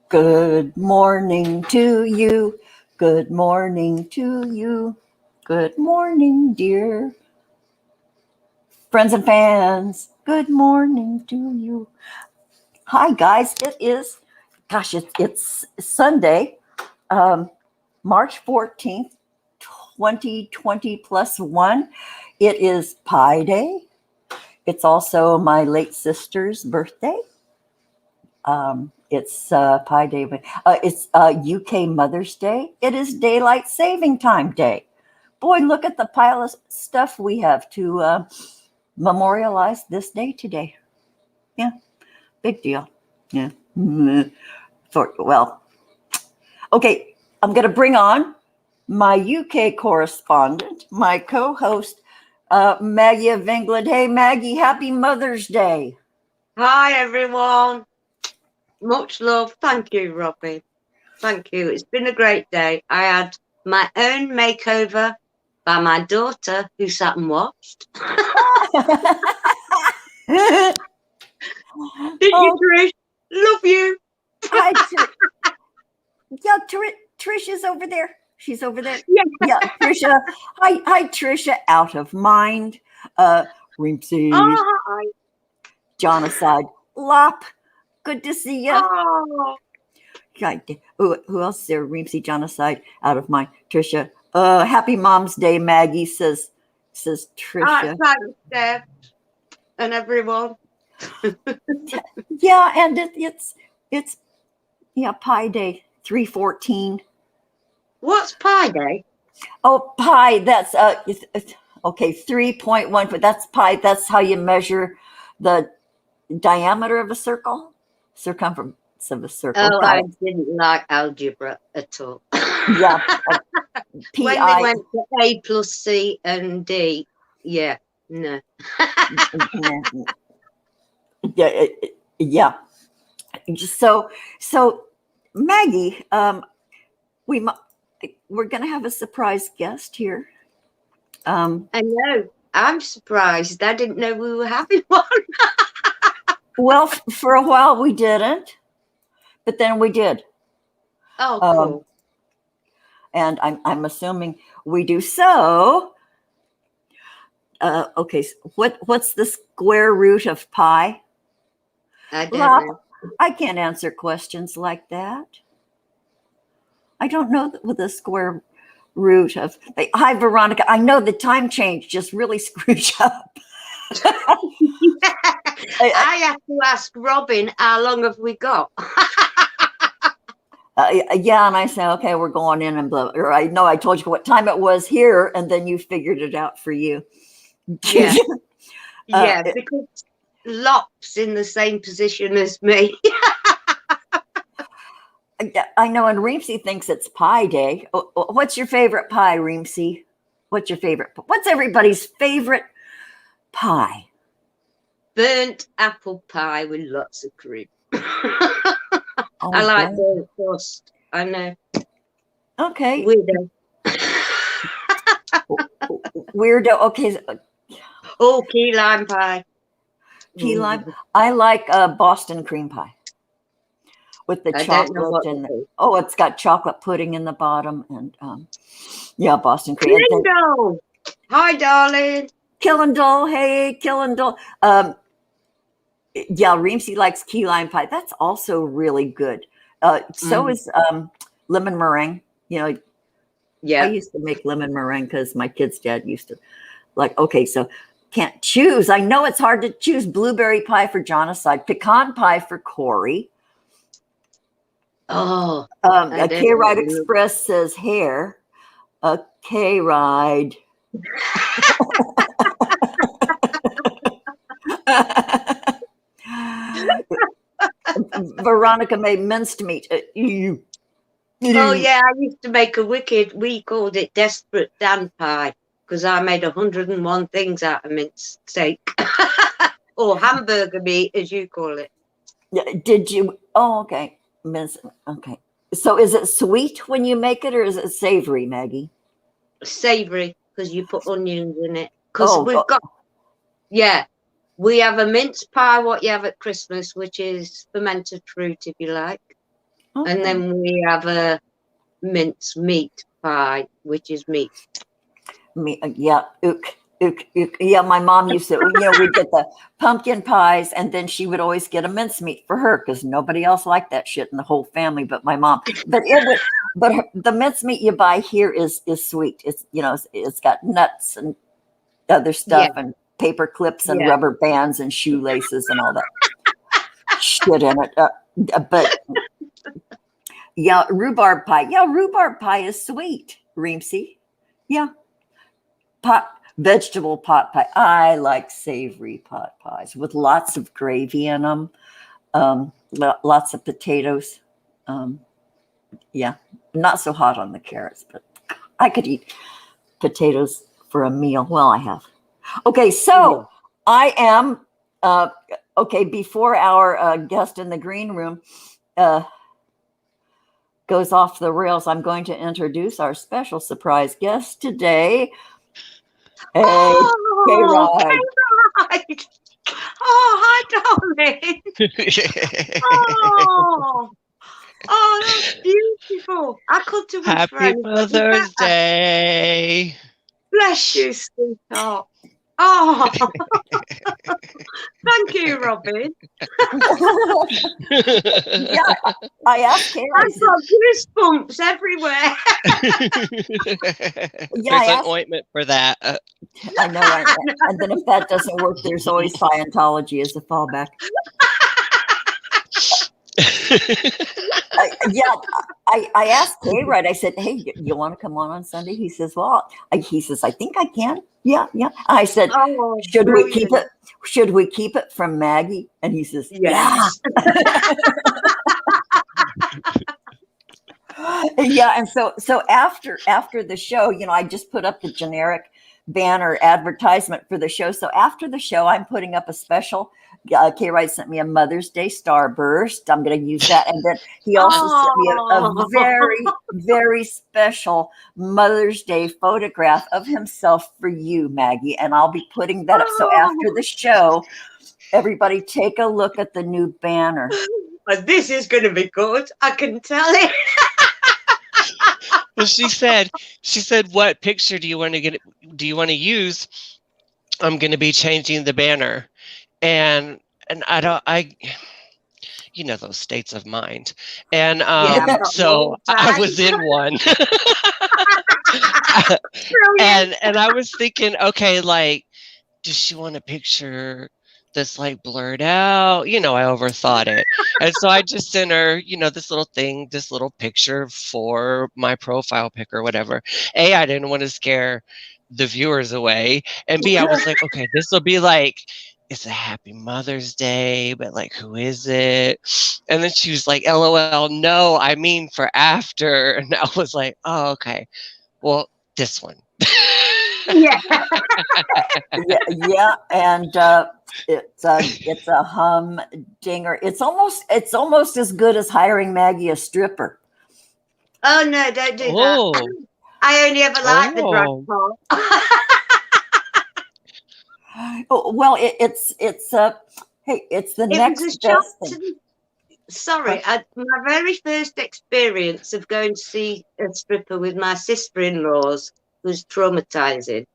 Good morning to you. Good morning to you. Good morning, dear friends and fans. Good morning to you. Hi, guys. It's Sunday, March 14th, 2020 plus one. It is Pi Day. It's also my late sister's birthday. It's Pi Day. It's UK Mother's Day. It is Daylight Saving Time Day. Boy, look at the pile of stuff we have to memorialize this day today. Yeah, big deal. Yeah. Okay, I'm going to bring on my UK correspondent, my co-host, Maggie-of-England. Hey, Maggie, happy Mother's Day. Hi, everyone. Much love. Thank you, Robbie. Thank you. It's been a great day. I had my own makeover by my daughter who sat and watched. Did you, Trish? Love you. Hi, yeah, Trish is over there. She's over there. Yeah. Trisha. Hi, Trisha. Out of mind. Rimpsy. Oh, hi. Jonaside. Lop. Good to see you. Oh. Who else is there? Rimpsy, Jonaside. Out of mind. Trisha. Happy Mom's Day, Maggie says Trisha. Thanks, Deb. And everyone. Yeah, and it's Pi Day 3/14. What's Pi Day? Oh, pi. That's okay. 3.1. But that's pi. That's how you measure the diameter of a circle, circumference of a circle. Oh, pi. I didn't like algebra at all. Yeah. When they went to A plus C and D, yeah, no. Yeah. So Maggie, we're going to have a surprise guest here. I know. I'm surprised. I didn't know we were having one. Well, for a while we didn't, but then we did. Oh, cool. And I'm assuming we do. So, okay. So what's the square root of pi? I don't know. I can't answer questions like that. I don't know what the square root of. Hi, Veronica. I know the time change just really screwed you up. I have to ask Robin, how long have we got? Yeah, and I say, okay, we're going in and blah. Or I know I told you what time it was here, and then you figured it out for you. Yeah, yeah, because Lop's in the same position as me. I know, and Reemsy thinks it's Pi Day. What's your favorite pie, Reemsy? What's your favorite? What's everybody's favorite pie? Burnt apple pie with lots of cream. I like burnt crust. I know. Okay. Weirdo. Weirdo. Okay. Oh, key lime pie. Key lime. I like Boston cream pie with the chocolate and it's got chocolate pudding in the bottom and Boston cream. Killendall. Hi, darling. Killendall. Hey, Killendall. Reemsy likes key lime pie. That's also really good. So is lemon meringue. I used to make lemon meringue because my kid's dad used to like. Okay, so can't choose. I know it's hard to choose. Blueberry pie for Jonaside, pecan pie for Corey. Oh, KrideXpress says hair. K-Ride. Veronica made minced meat. Oh yeah, I used to make we called it Desperate Dan pie because I made 101 things out of minced steak or hamburger meat, as you call it. Did you? Oh, okay. Okay. So is it sweet when you make it or is it savory, Maggie? Savory because you put onions in it. Because we have a mince pie, what you have at Christmas, which is fermented fruit, if you like. Okay. And then we have a mince meat pie, which is meat. Yeah, ook. Yeah, my mom used to, we'd get the pumpkin pies, and then she would always get a mincemeat for her because nobody else liked that shit in the whole family but my mom. But the mincemeat you buy here is sweet. It's it's got nuts and other stuff and paper clips and rubber bands and shoelaces and all that shit in it. But yeah, rhubarb pie. Yeah, rhubarb pie is sweet, Reemsy. Yeah. Vegetable pot pie. I like savory pot pies with lots of gravy in them, lots of potatoes. Yeah, not so hot on the carrots, but I could eat potatoes for a meal. Well, I have. Okay, so I am, before our guest in the green room goes off the rails, I'm going to introduce our special surprise guest today. Hey, KRide. Oh, hi, darling. That's beautiful. I couldn't have wished for Happy Mother's Day. Bless you, sweetheart. Oh, thank you, Robin. Yeah, I asked Karen. I've got goosebumps everywhere. There's an ointment for that. I know. And then if that doesn't work, there's always Scientology as a fallback. I asked KRide. I said, "Hey, you want to come on Sunday?" He says, "Well," I think I can. Yeah. I said, "Should we keep it? Should we keep it from Maggie?" And he says, "Yes." Yeah. And so after the show, I just put up the generic banner advertisement for the show. So after the show, I'm putting up a special. KRide sent me a Mother's Day starburst. I'm going to use that. And then he also sent me a very, very special Mother's Day photograph of himself for you, Maggie. And I'll be putting that up. So after the show, everybody take a look at the new banner. But this is going to be good. I can tell it. Well, she said, what picture do you want to use? I'm going to be changing the banner. And those states of mind. And so I was in one. and I was thinking, okay, like, does she want a picture that's like blurred out? I overthought it. And so I just sent her, this little picture for my profile pic or whatever. A, I didn't want to scare the viewers away. And B, I was like, okay, this will be like, it's a happy Mother's Day, but like, who is it? And then she was like, LOL, no, I mean for after. And I was like, oh, okay. Well, this one. Yeah. And it's a humdinger. It's almost as good as hiring Maggie a stripper. Oh no, don't do that. I only ever liked the drag part. Well, it's the next best thing. Sorry, my very first experience of going to see a stripper with my sister-in-laws was traumatizing.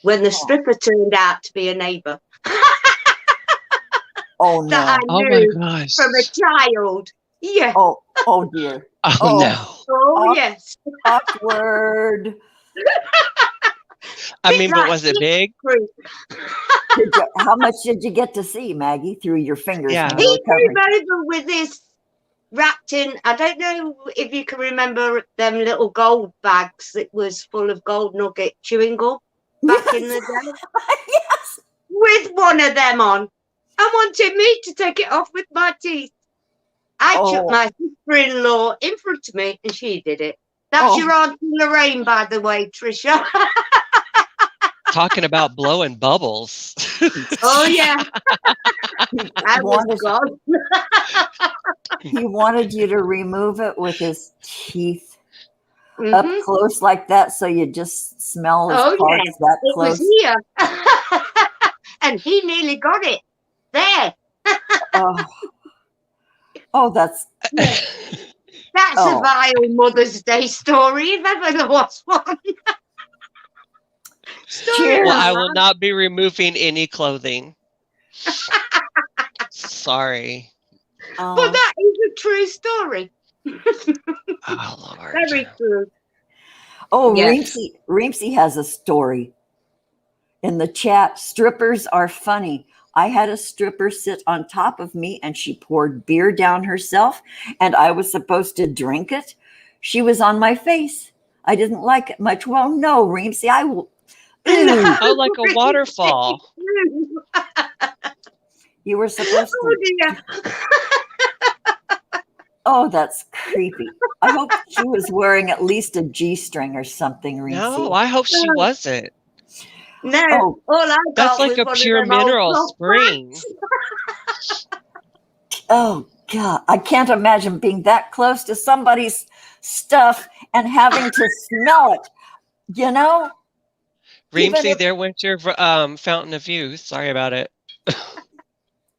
When the stripper turned out to be a neighbor. Oh no! That I knew from a child. Yeah. Oh dear. Oh no. Oh yes. Awkward. I mean, but was it big? How much did you get to see, Maggie, through your fingers? Yeah. He came over with this wrapped in, I don't know if you can remember them little gold bags that was full of gold nugget chewing gum back in the day. Yes. With one of them on. And wanted me to take it off with my teeth. I took my sister-in-law in front of me and she did it. That's your Aunt Lorraine, by the way, Trisha. Talking about blowing bubbles. Oh, yeah. He wanted you to remove it with his teeth up close like that, so you just smell his parts that close. It was here. And he nearly got it. There. Oh, that's That's a vile Mother's Day story, if ever there was one. Cheers. Well, I will not be removing any clothing. Sorry. But that is a true story. Oh, Lord. Very true. Oh, Yes. Reemsy has a story. In the chat, strippers are funny. I had a stripper sit on top of me and she poured beer down herself and I was supposed to drink it. She was on my face. I didn't like it much. Well, no, Reemsy, I will. No, Oh, like a waterfall. You were supposed to. Oh, dear. Oh, that's creepy. I hope she was wearing at least a G-string or something, Reemsy. No, I hope she wasn't. No, Oh, all I That's got like was a one pure of them old mineral cloth spring. pants. oh, God. I can't imagine being that close to somebody's stuff and having to smell it, you know? Even Reemsy, if- there went your fountain of youth. Sorry about it.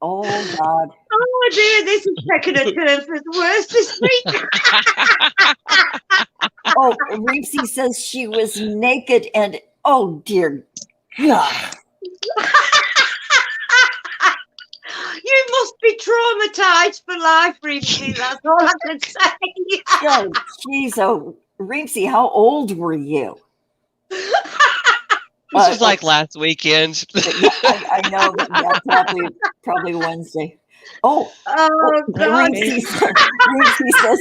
Oh, God. Oh, dear, this is taking a turn for the worse this week. Oh, Reemsy says she was naked and, oh, dear God. You must be traumatized for life, Reemsy. That's all I can say. Oh, geez. Oh, Reemsy, how old were you? This was like last weekend. I know, but yeah, probably Wednesday. Oh, God. Reemsy says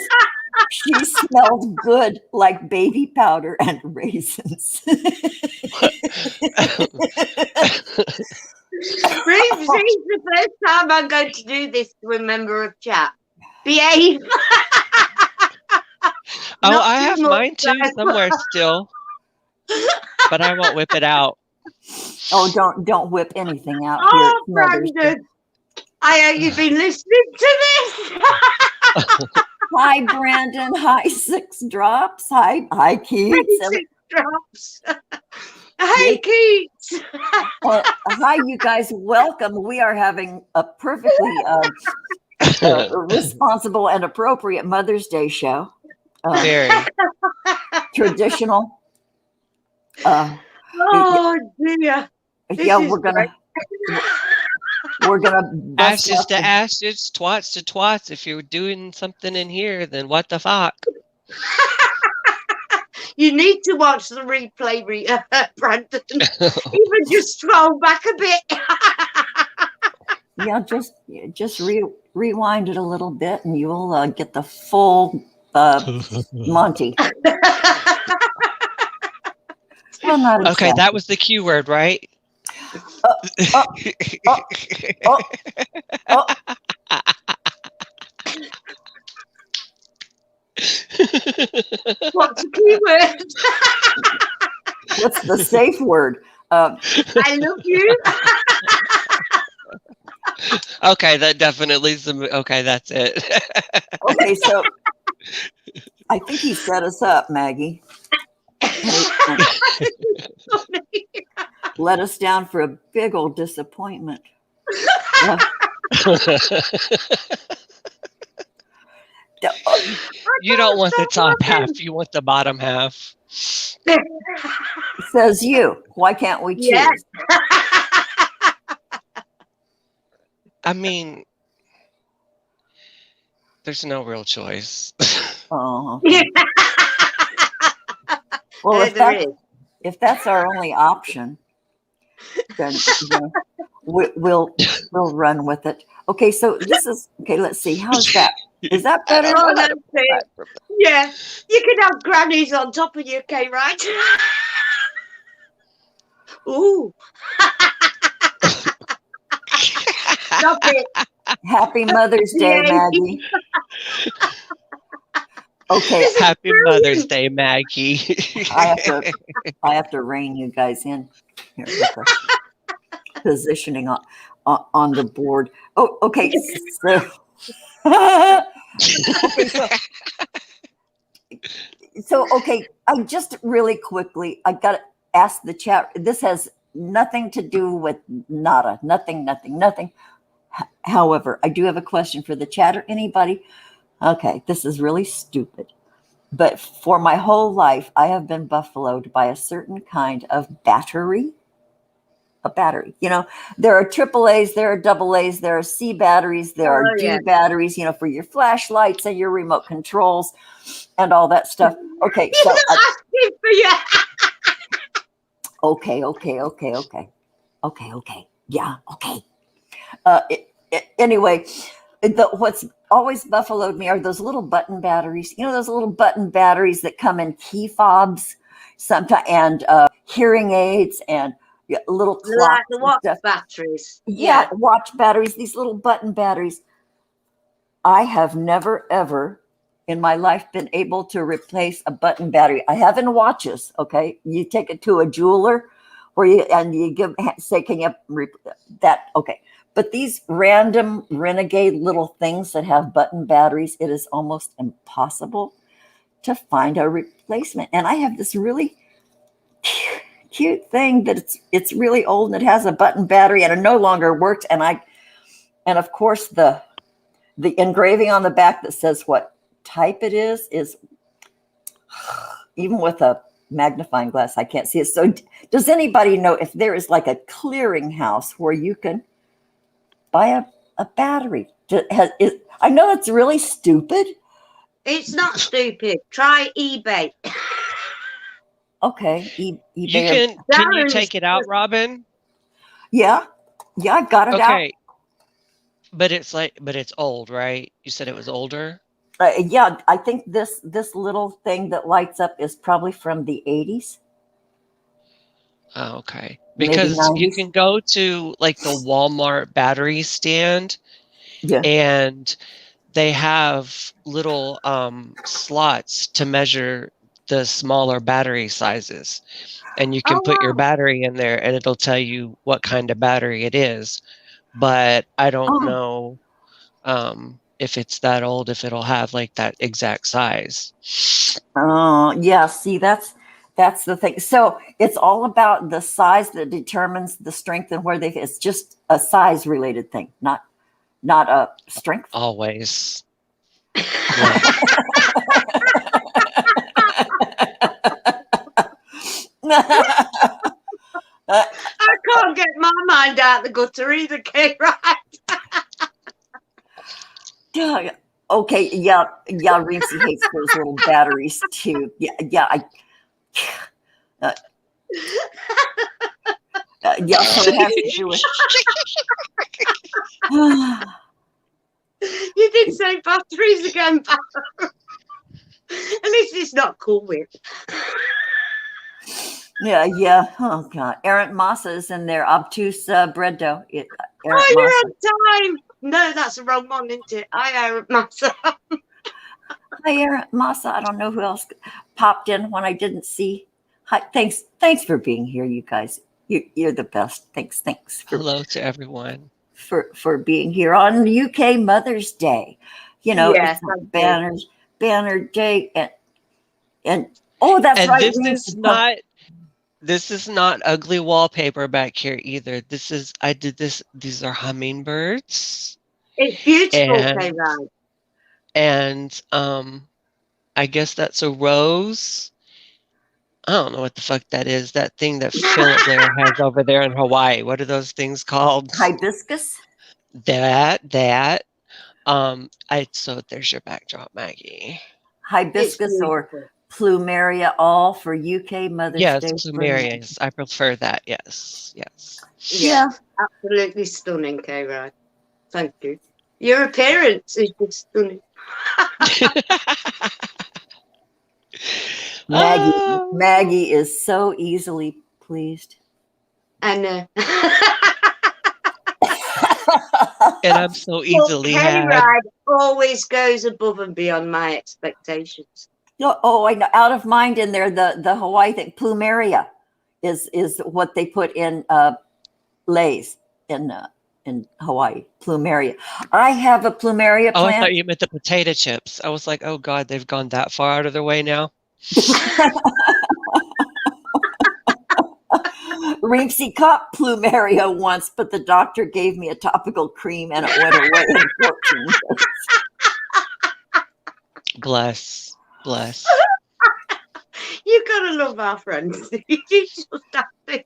she smelled good like baby powder and raisins. Reemsy, it's the first time I'm going to do this to a member of chat. Behave. Oh, Not I too have much, mine too guys. somewhere still, but I won't whip it out. Oh, don't whip anything out here. Oh, It's Mother's Day. Brandon, I hope you've been listening to this. Hi, Brandon. Hi, Six Drops. Hi, Keith. 6 drops. Hey, Keith. Hi, you guys. Welcome. We are having a perfectly responsible and appropriate Mother's Day show. Very. Traditional. Oh, dear. Yeah, we're gonna bust Ashes out to ashes, twats to twats. If you're doing something in here, then what the fuck? You need to watch the replay, Brandon. Even just scroll back a bit. Yeah, just rewind it a little bit, and you'll get the full Monty. Well, not Okay, exactly. that was the Q word, right? What's the keyword? What's the safe word? I love you. Okay, that definitely is okay, that's it. Okay, so I think he set us up, Maggie. Let us down for a big old disappointment. You don't want the top half, you want the bottom half. Says you. Why can't we choose? Yeah. I mean, there's no real choice. Oh. Okay. Well, if that's our only option, then we'll run with it. Okay, so this is okay. Let's see. How's that? Is that better? Oh, that's it. Yeah, you can have Grannies on top of you, okay, right? Ooh. Stop it. Happy Mother's Day, Yay. Maggie. Okay. Happy Mother's Day, Maggie. I have to rein you guys in here with the positioning on the board. Oh, okay. So okay, I just really quickly, I got to ask the chat. This has nothing to do with nada, nothing. However, I do have a question for the chatter. Anybody Okay, this is really stupid. But for my whole life, I have been buffaloed by a certain kind of battery. A battery. There are AAAs, there are AA's, there are C batteries, there are D batteries, for your flashlights and your remote controls and all that stuff. Okay, so asking for you. Okay. Yeah, okay. Anyway, what's always buffaloed me are those little button batteries. Those little button batteries that come in key fobs sometimes, and hearing aids and little clocks. Like the watch batteries. Yeah, watch batteries, these little button batteries. I have never, ever in my life been able to replace a button battery. I have in watches, okay? You take it to a jeweler where you say, can you that? Okay. But these random renegade little things that have button batteries, it is almost impossible to find a replacement. And I have this really cute thing that it's really old and it has a button battery and it no longer works. And of course the engraving on the back that says what type it is even with a magnifying glass, I can't see it. So does anybody know if there is like a clearinghouse where you can buy a battery? I know it's really stupid. It's not stupid. Try eBay. Okay. eBay. Can you take it out, Robin? Yeah, I've got it out. Okay. But it's old, right? You said it was older? Yeah, I think this little thing that lights up is probably from the 80s. Oh, okay. Because you can go to like the Walmart battery stand, and they have little slots to measure the smaller battery sizes. And you can put your battery in there and it'll tell you what kind of battery it is. But I don't know if it's that old, if it'll have like that exact size. Oh, yeah. See, that's the thing. So it's all about the size that determines the strength and where it's just a size related thing, not a strength. Always. I can't get my mind out the gutter either, Kate, right? Okay, yeah, Rimsey hates those little batteries too. Yeah, so it has to do with. You did say batteries again, At least it's not cool with. Yeah. Oh God, errant masa is in there. Obtuse bread dough. You're on time. No, that's the wrong one, isn't it? Hi, errant masa. Hi, errant masa. I don't know who else popped in when I didn't see. Hi, thanks for being here, you guys. You're the best. Thanks. Hello to everyone. For being here on UK Mother's Day. It's banner day and oh, that's and right. This is not ugly wallpaper back here either. These are hummingbirds. It's beautiful, and I guess that's a rose. I don't know what the fuck that is. That thing that Philip Blair has over there in Hawaii. What are those things called? Hibiscus. That. So there's your backdrop, Maggie. Hibiscus or plumeria, all for UK Mother's Day. Yes, plumerias. I prefer that. Yes. Yeah. Absolutely stunning, K-Ride. Thank you. Your appearance is just stunning. Maggie is so easily pleased. I know. And I'm so easily K-Ride always goes above and beyond my expectations. Oh, I know. Out of mind in there, the Hawaii thing, plumeria is what they put in leis in Hawaii. Plumeria. I have a plumeria plant. Oh, I thought you meant the potato chips. I was like, oh God, they've gone that far out of their way now. Reemsy caught plumeria once, but the doctor gave me a topical cream and it went away in 14 days. Bless. Bless. You gotta love our friends. You just have to.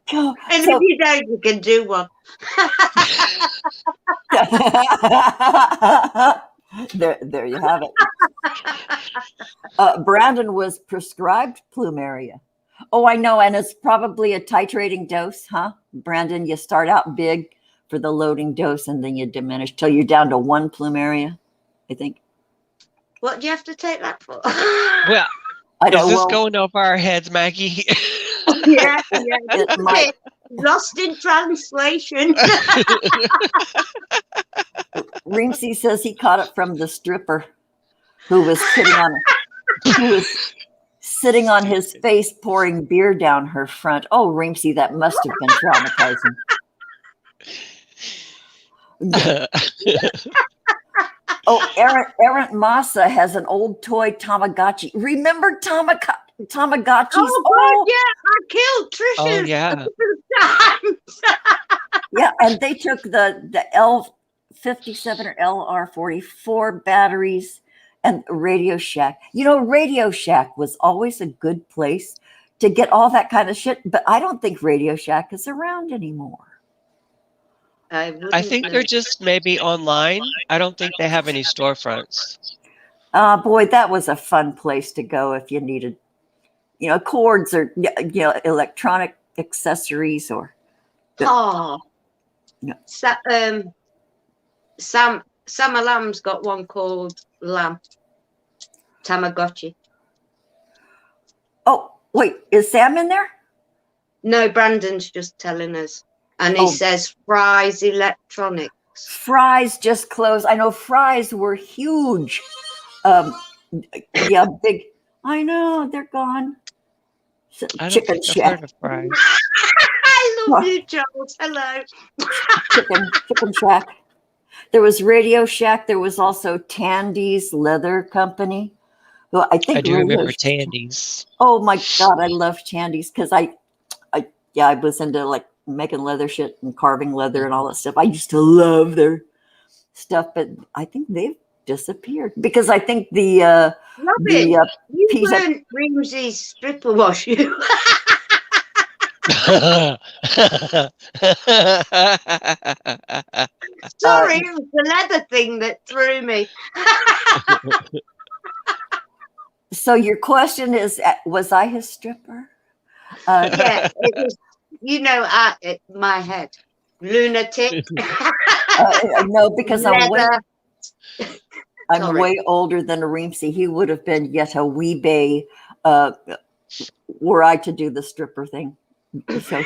So, And if you don't, you can do one. there you have it. Brandon was prescribed plumeria. Oh, I know, and it's probably a titrating dose, huh? Brandon, you start out big for the loading dose, and then you diminish till you're down to 1 plumeria, I think. What do you have to take that for? Well, I don't is this well, going over our heads, Maggie? Yeah. it might. Lost in translation. Reemsy says he caught it from the stripper who was sitting on his face pouring beer down her front. Oh, Reemsy, that must have been traumatizing. Oh, Errant Massa has an old toy Tamagotchi. Remember Tamagotchis? Oh, yeah, I killed Trisha. Oh, yeah. Yeah, and they took the L57 or LR44 batteries and Radio Shack. You know, Radio Shack was always a good place to get all that kind of shit, but I don't think Radio Shack is around anymore. I think they're just maybe online. I don't think they have any storefronts. Boy, that was a fun place to go if you needed, cords or, electronic accessories or. Oh. Yeah. Sam Alam's got one called Lamb. Tamagotchi. Oh, wait, is Sam in there? No, Brandon's just telling us. And he says Fry's Electronics. Fry's just closed. I know Fry's were huge. Yeah, big. I know, they're gone. Chicken Shack. I love you, Charles. Hello. Chicken Shack. There was Radio Shack. There was also Tandy's Leather Company. Well, I think I do remember Tandy's. Oh my God, I love Tandy's because I was into like making leather shit and carving leather and all that stuff. I used to love their stuff, but I think they've disappeared because I think you weren't Reamsy's stripper, was you? Sorry, it was the leather thing that threw me. So your question is, was I his stripper? Yeah, it was, my head. Lunatic. No, because I'm way older than Reemsy. He would have been yet a wee bay were I to do the stripper thing. So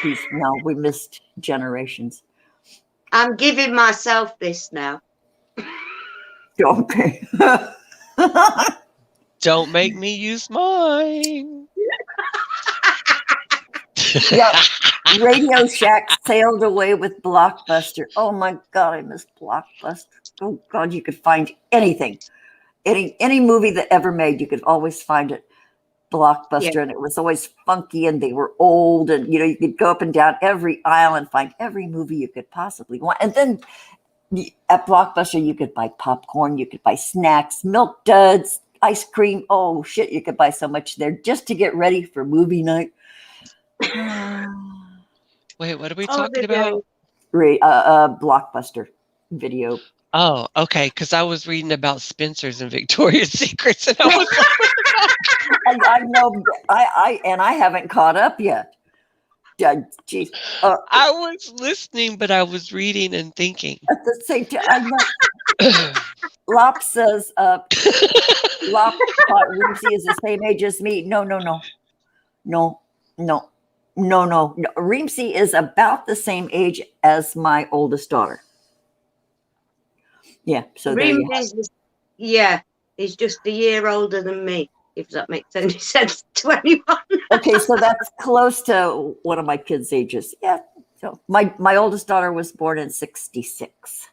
we missed generations. I'm giving myself this now. Okay. Don't make me use mine. Yeah, Radio Shack sailed away with Blockbuster. Oh my God, I miss Blockbuster. Oh God, you could find anything, any movie that ever made, you could always find it. Blockbuster, and it was always funky, and they were old, and you could go up and down every aisle and find every movie you could possibly want. And then at Blockbuster, you could buy popcorn, you could buy snacks, milk duds, ice cream. Oh shit, you could buy so much there just to get ready for movie night. Wait, what are we talking about? Blockbuster video. Oh, okay, because I was reading about Spencer's and Victoria's Secrets, and I was like, I know, I haven't caught up yet. Geez. I was listening, but I was reading and thinking. At the same time, Lop says, Lop thought Reemsy is the same age as me. No. Reemsy is about the same age as my oldest daughter. Yeah, so he's just a year older than me, if that makes any sense. 21. Okay, so that's close to one of my kids' ages. Yeah, so my oldest daughter was born in 1966.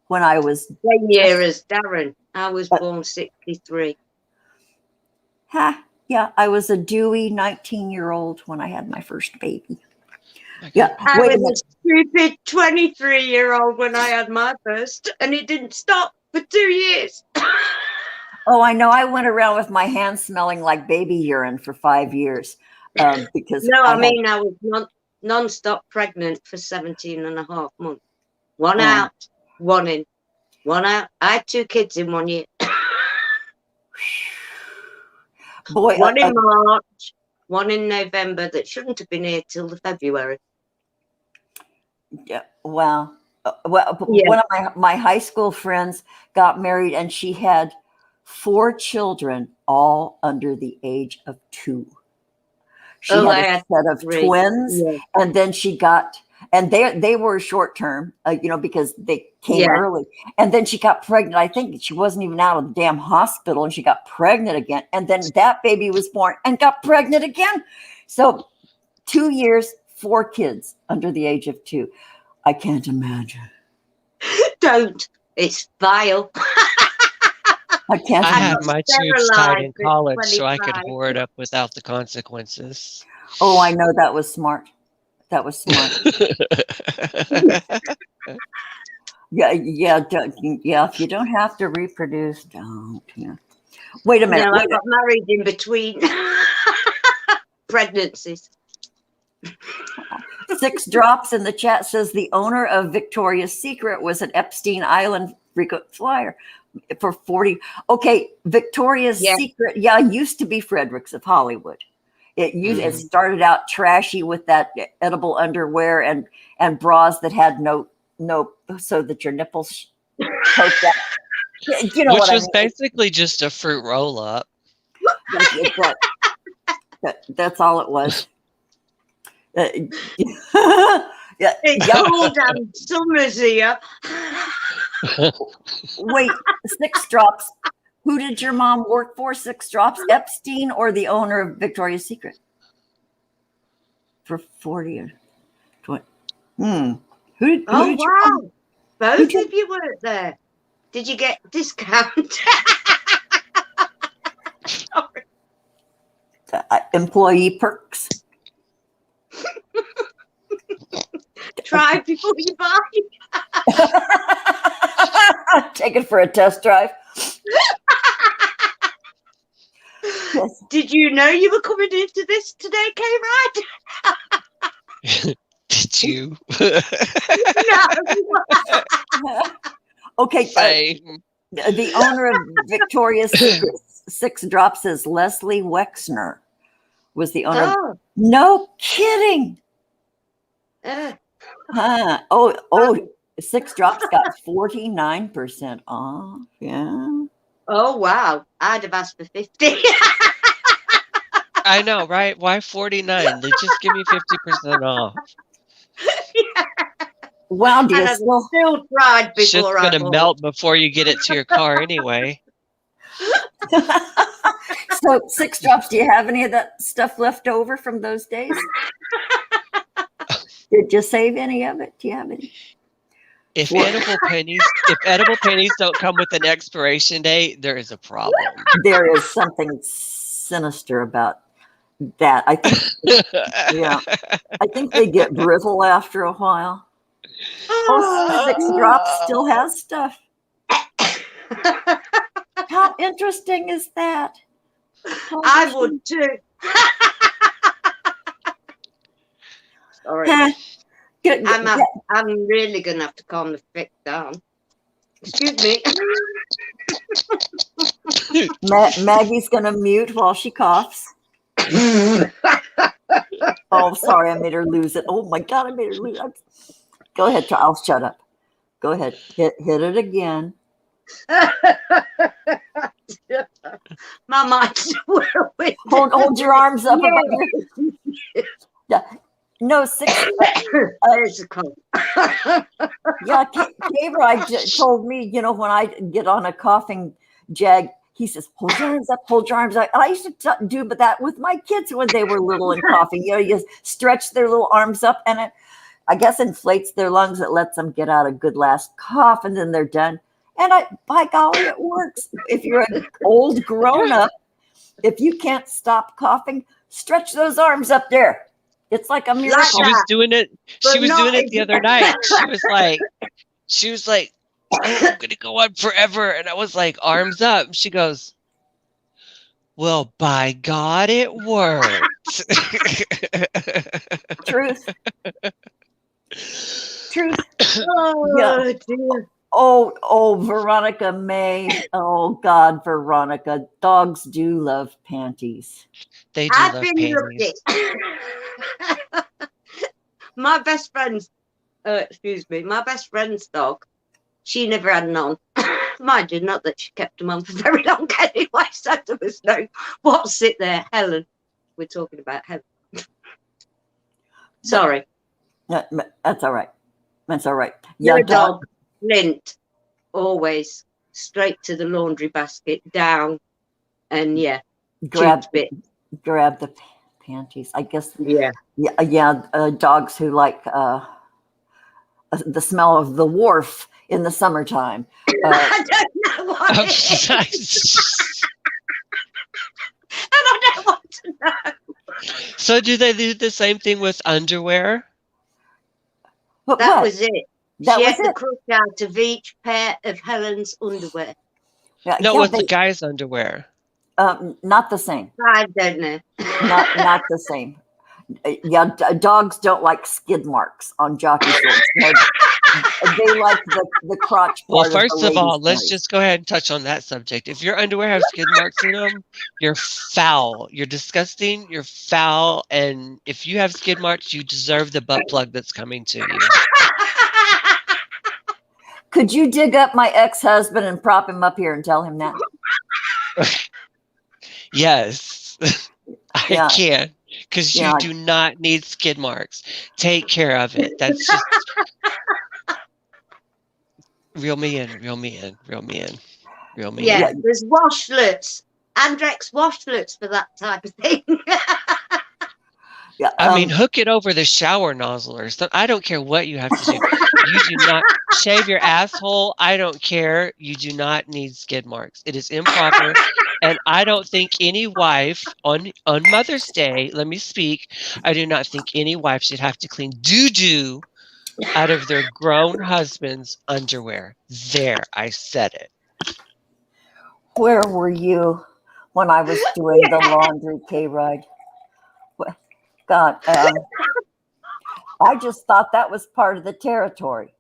When I was same year as Darren, I was born 1963. Yeah, I was a dewy 19-year-old when I had my first baby. Yeah, I was a stupid 23-year-old when I had my first, and it didn't stop for 2 years. Oh, I know. I went around with my hands smelling like baby urine for 5 years because No, I I mean, I was non-stop pregnant for 17 and a half months. One out, one in, one out. I had 2 kids in 1 year. Boy, one in March, one in November that shouldn't have been here till the February. Yeah, wow. One of my high school friends got married and she had 4 children, all under the age of 2. She had a set of twins, and then she got, and they were short term, because they came early. And then she got pregnant. I think she wasn't even out of the damn hospital, and she got pregnant again. And then that baby was born and got pregnant again. So 2 years, 4 kids under the age of 2. I can't imagine. Don't. It's vile. I can't. I had my tubes tied in college so I could hoard up without the consequences. Oh, I know. That was smart. That was smart. Yeah. If you don't have to reproduce, don't. Yeah. Wait a minute. No, I got married in between pregnancies. 6 drops in the chat says the owner of Victoria's Secret was an Epstein Island frequent flyer for 40. Okay, Victoria's Secret, used to be Fredericks of Hollywood. It started out trashy with that edible underwear and bras that had no so that your nipples poked out. You know, which what was I mean. basically just a fruit roll up. That's all it was. It's cold and summer's here. Wait, 6 drops. Who did your mom work for? 6 drops, Epstein or the owner of Victoria's Secret? For 40 or 20. Wow. Both of you worked there. Did you get discount? Sorry. Employee perks. Try before you buy. Take it for a test drive. Yes. Did you know you were coming into this today, K-Ride? Did you? No. Okay. The owner of Victoria's Secret 6 drops says Leslie Wexner was the owner. Oh. No kidding. 6 drops got 49% off. Yeah. Oh, wow. I'd have asked for 50. I know, right? Why 49? They just give me 50% off. Yeah. Wow, do you still tried before? Shit's going to melt before you get it to your car anyway. So 6 drops, do you have any of that stuff left over from those days? Did you save any of it? Do you have any? If edible pennies don't come with an expiration date, there is a problem. There is something sinister about that. I think, I think they get brittle after a while. 6 drops still has stuff. How interesting is that? I would too. Sorry. I'm really going to have to calm the fic down. Excuse me. Maggie's going to mute while she coughs. Oh, sorry, I made her lose it. Oh my God, I made her lose it. Go ahead, I'll shut up. Go ahead, hit it again. My mind's whirling. Hold your arms up above your. Yeah. No, 6. There's a cold. Yeah, K-Ride told me, when I get on a coughing jag, he says, hold your arms up, hold your arms up. And I used to do that with my kids when they were little and coughing. You stretch their little arms up and it, I guess, inflates their lungs. It lets them get out a good last cough and then they're done. And by golly, it works. If you're an old grown up, if you can't stop coughing, stretch those arms up there. It's like a miracle. She was doing it. She was doing it the other night. She was like, I'm going to go on forever. And I was like, arms up. She goes, well, by God, it worked. Truth. Oh, Yeah. dear. Oh, Veronica May. Oh, God, Veronica. Dogs do love panties. They do I've love been panties. lucky. My best friend's, my best friend's dog, she never had none. Mind you, not that she kept them on for very long anyway, so there was no, what's it there? Helen. We're talking about Helen. Sorry. That's all right. That's all right. Yeah, your dog, Lint, always straight to the laundry basket, down, and grab the panties. I guess. Yeah. Dogs who like the smell of the wharf in the summertime. I don't know what it is. And I don't want to know. So do they do the same thing with underwear? That was it. That she was had the crush out of each pair of Helen's underwear. No, with the guy's underwear. Not the same. I don't know. Not the same. Yeah, dogs don't like skid marks on jockey shorts. They like the crotch part. Well, first of all, let's just go ahead and touch on that subject. If your underwear has skid marks in them, you're foul. You're disgusting. You're foul. And if you have skid marks, you deserve the butt plug that's coming to you. Could you dig up my ex-husband and prop him up here and tell him that? Yes, I can. Because you do not need skid marks. Take care of it. That's just reel me in. Yeah, there's washlets, Andrex washlets for that type of thing. I mean, hook it over the shower nozzle or something. I don't care what you have to do. You do not shave your asshole. I don't care. You do not need skid marks. It is improper. And I don't think any wife on Mother's Day, let me speak, I do not think any wife should have to clean doo-doo out of their grown husband's underwear. There, I said it. Where were you when I was doing the laundry K-Ride? God, I just thought that was part of the territory.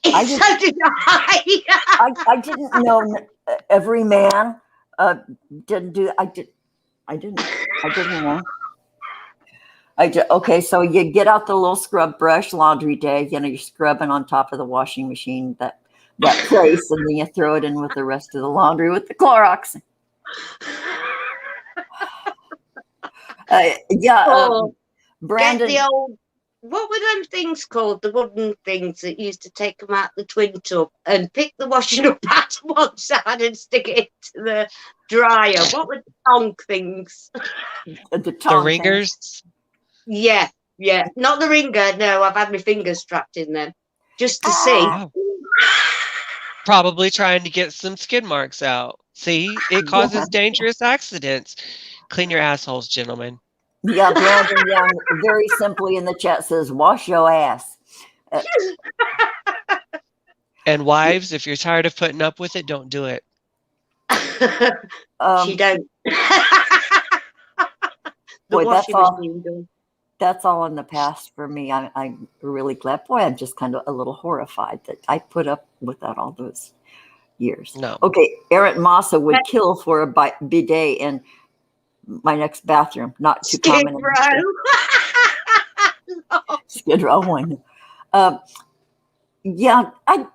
I didn't know every man didn't do. I didn't know. Okay, so you get out the little scrub brush, laundry day. You know, you're scrubbing on top of the washing machine that place, and then you throw it in with the rest of the laundry with the Clorox. Brandon. Get the old, what were them things called? The wooden things that used to take them out the twin tub and pick the washing up out one side and stick it into the dryer. What were the tongue things? The ringers? Things. Yeah. Not the ringer. No, I've had my fingers strapped in them just to see. Probably trying to get some skid marks out. See, it causes dangerous accidents. Clean your assholes, gentlemen. Yeah, Brandon Young very simply in the chat says, wash your ass. And wives, if you're tired of putting up with it, don't do it. She don't. That's all in the past for me. I'm really glad. Boy, I'm just kind of a little horrified that I put up with that all those years. No. Okay, Aaron Massa would kill for a bidet in my next bathroom. Not too common. Skid Row one.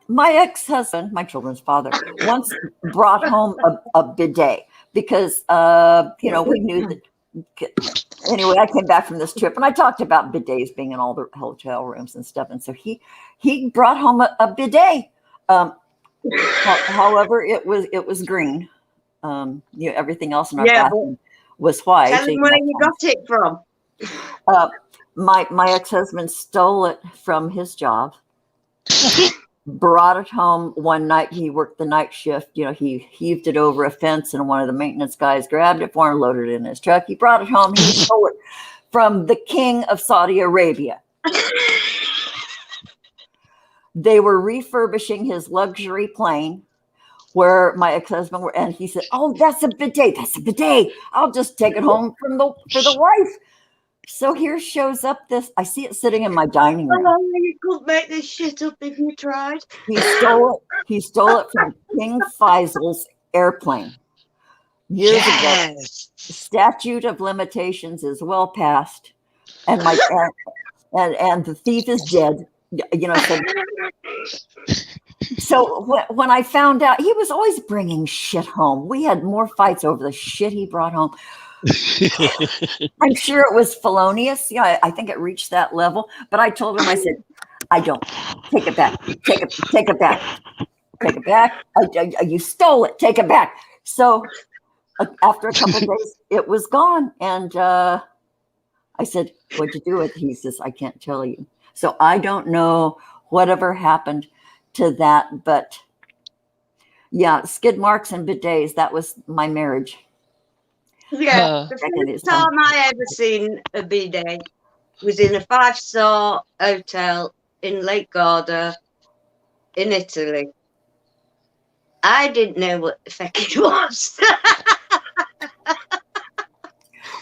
My ex-husband, my children's father, once brought home a bidet because we knew that. Anyway, I came back from this trip and I talked about bidets being in all the hotel rooms and stuff, and so he brought home a bidet. However, it was green. Everything else in our bathroom was white. Tell him where you got it from. My ex-husband stole it from his job, brought it home one night. He worked the night shift. He heaved it over a fence, and one of the maintenance guys grabbed it for him, loaded it in his truck. He brought it home. He stole it from the king of Saudi Arabia. they were refurbishing his luxury plane where my ex-husband were, and he said, "Oh, that's a bidet. That's a bidet. I'll just take it home for the wife." So here shows up this. I see it sitting in my dining room. Oh, you couldn't make this shit up if you tried. He stole it. He stole it from King Faisal's airplane years ago. The statute of limitations is well past, and and the thief is dead. You know. So when I found out, he was always bringing shit home. We had more fights over the shit he brought home. I'm sure it was felonious. Yeah, I think it reached that level. But I told him, I said, "I don't. Take it back. Take it back. Take it back. You stole it. Take it back." So after a couple of days, it was gone. And I said, "What'd you do with it?" He says, "I can't tell you." So I don't know whatever happened to that. But yeah, skid marks and bidets. That was my marriage. Yeah, the first time I ever seen a bidet was in a 5-star hotel in Lake Garda in Italy. I didn't know what the fuck it was.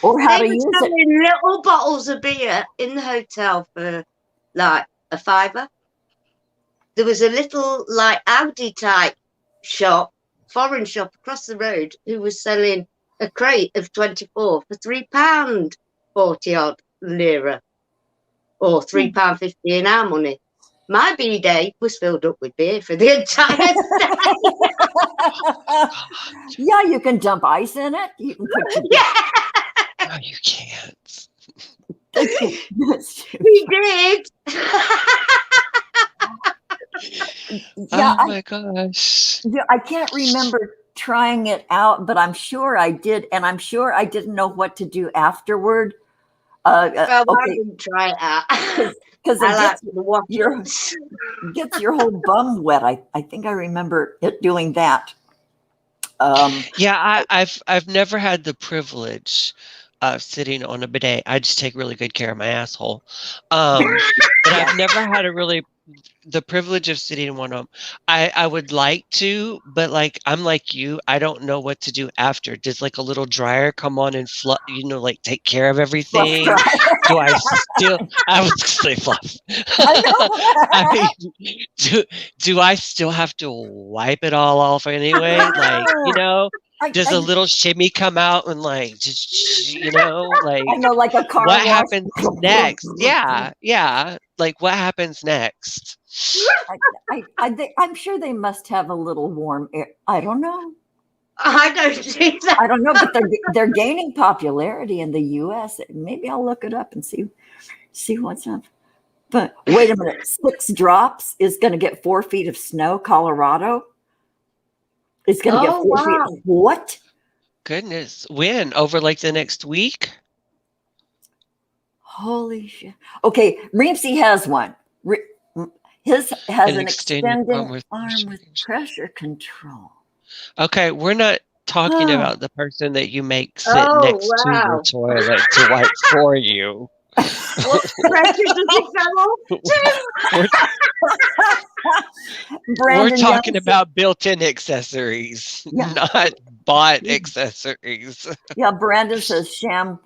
Or how to use it. They were selling little bottles of beer in the hotel for like a $5. There was a little like Audi type shop, foreign shop across the road who was selling a crate of 24 for £3, 40 odd lira, or £3.50 in our money. My bidet was filled up with beer for the entire day. Yeah, you can dump ice in it. You can put No, you can't. We did. Yeah, oh my gosh. I can't remember trying it out, but I'm sure I did, and I'm sure I didn't know what to do afterward. Well, I didn't try it out because it gets your whole bum wet. I think I remember it doing that. Yeah, I've never had the privilege of sitting on a bidet. I just take really good care of my asshole. But I've never had the privilege of sitting in one of them. I would like to, but like I'm like you, I don't know what to do after. Does like a little dryer come on and like take care of everything? Do I still? I was gonna say fluff. I mean, do I still have to wipe it all off anyway? Like does a little shimmy come out and like just like I know, like a car what wash. happens next? Yeah. Like what happens next? I'm sure they must have a little warm air. I don't know. I don't think that. I don't know, but they're gaining popularity in the U.S. Maybe I'll look it up and see what's up. But wait a minute, 6 drops is going to get 4 feet of snow. Colorado is going to get 4 feet. What? Goodness, when? Over like the next week? Holy shit! Okay, Reemsy has one. His has an extended arm with pressure control. Okay, we're not talking about the person that you make sit next to your toilet to wipe for you. What pressure does it We're talking about built-in accessories, not bought accessories. Yeah, Brandon says sham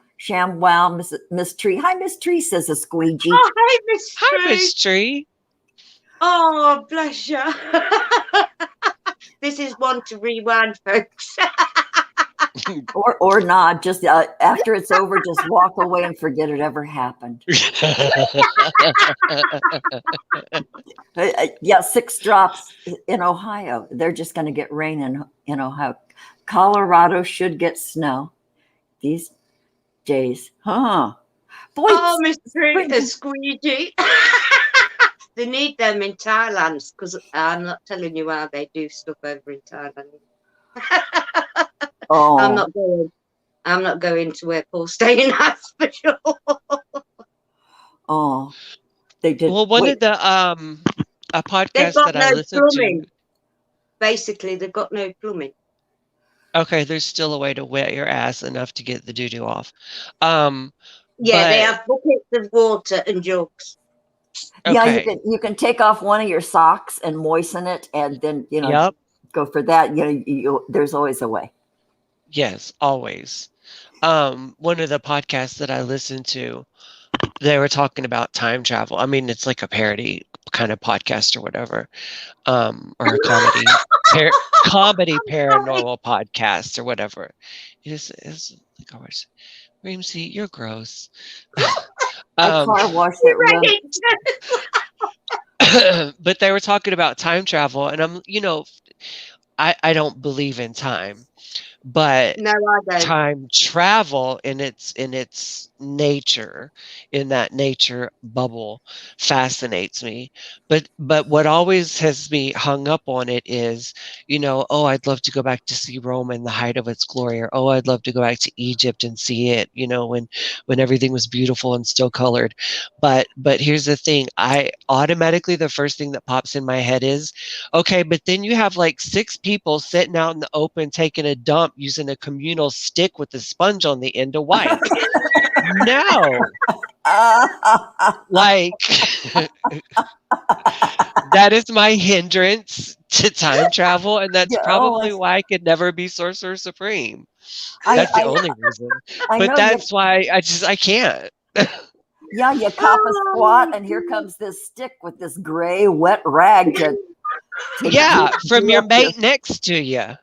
wow, Miss Tree. Hi, Miss Tree, says a squeegee. Oh, hi, Miss Tree. Hi, Miss Tree. Oh, bless you. This is one to rewind, folks. or not. Just after it's over, just walk away and forget it ever happened. Yeah, 6 drops in Ohio. They're just going to get rain in Ohio. Colorado should get snow these days. Huh. Boy, Miss Tree, a squeegee. They need them in Thailand, because I'm not telling you how they do stuff over in Thailand. I'm not going to where Paul's staying, that's for sure. Oh, they did. Well, one of the a podcast that I listened to. Basically, they've got no plumbing. Okay, there's still a way to wet your ass enough to get the doo-doo off. They have buckets of water and jugs. Yeah, Okay. you can take off one of your socks and moisten it, and then Yep. go for that. There's always a way. Yes, always. One of the podcasts that I listened to, they were talking about time travel. I mean, it's like a parody kind of podcast or whatever, or a comedy paranormal podcast or whatever. It's like always, Reemsy, you're gross. I car wash that rim. But they were talking about time travel, and I don't believe in time. But No, I don't. time travel in its nature, in that nature bubble, fascinates me. But what always has me hung up on it is, oh, I'd love to go back to see Rome in the height of its glory, or oh, I'd love to go back to Egypt and see it, when everything was beautiful and still colored. But here's the thing, I automatically, the first thing that pops in my head is, okay, but then you have like 6 people sitting out in the open taking a dump using a communal stick with a sponge on the end to wipe. No. Like, that is my hindrance to time travel, and that's probably why I could never be Sorcerer Supreme. That's the only reason. But that's why I can't. Yeah, you cop a squat, and here comes this stick with this gray, wet rag to from your mate next to you.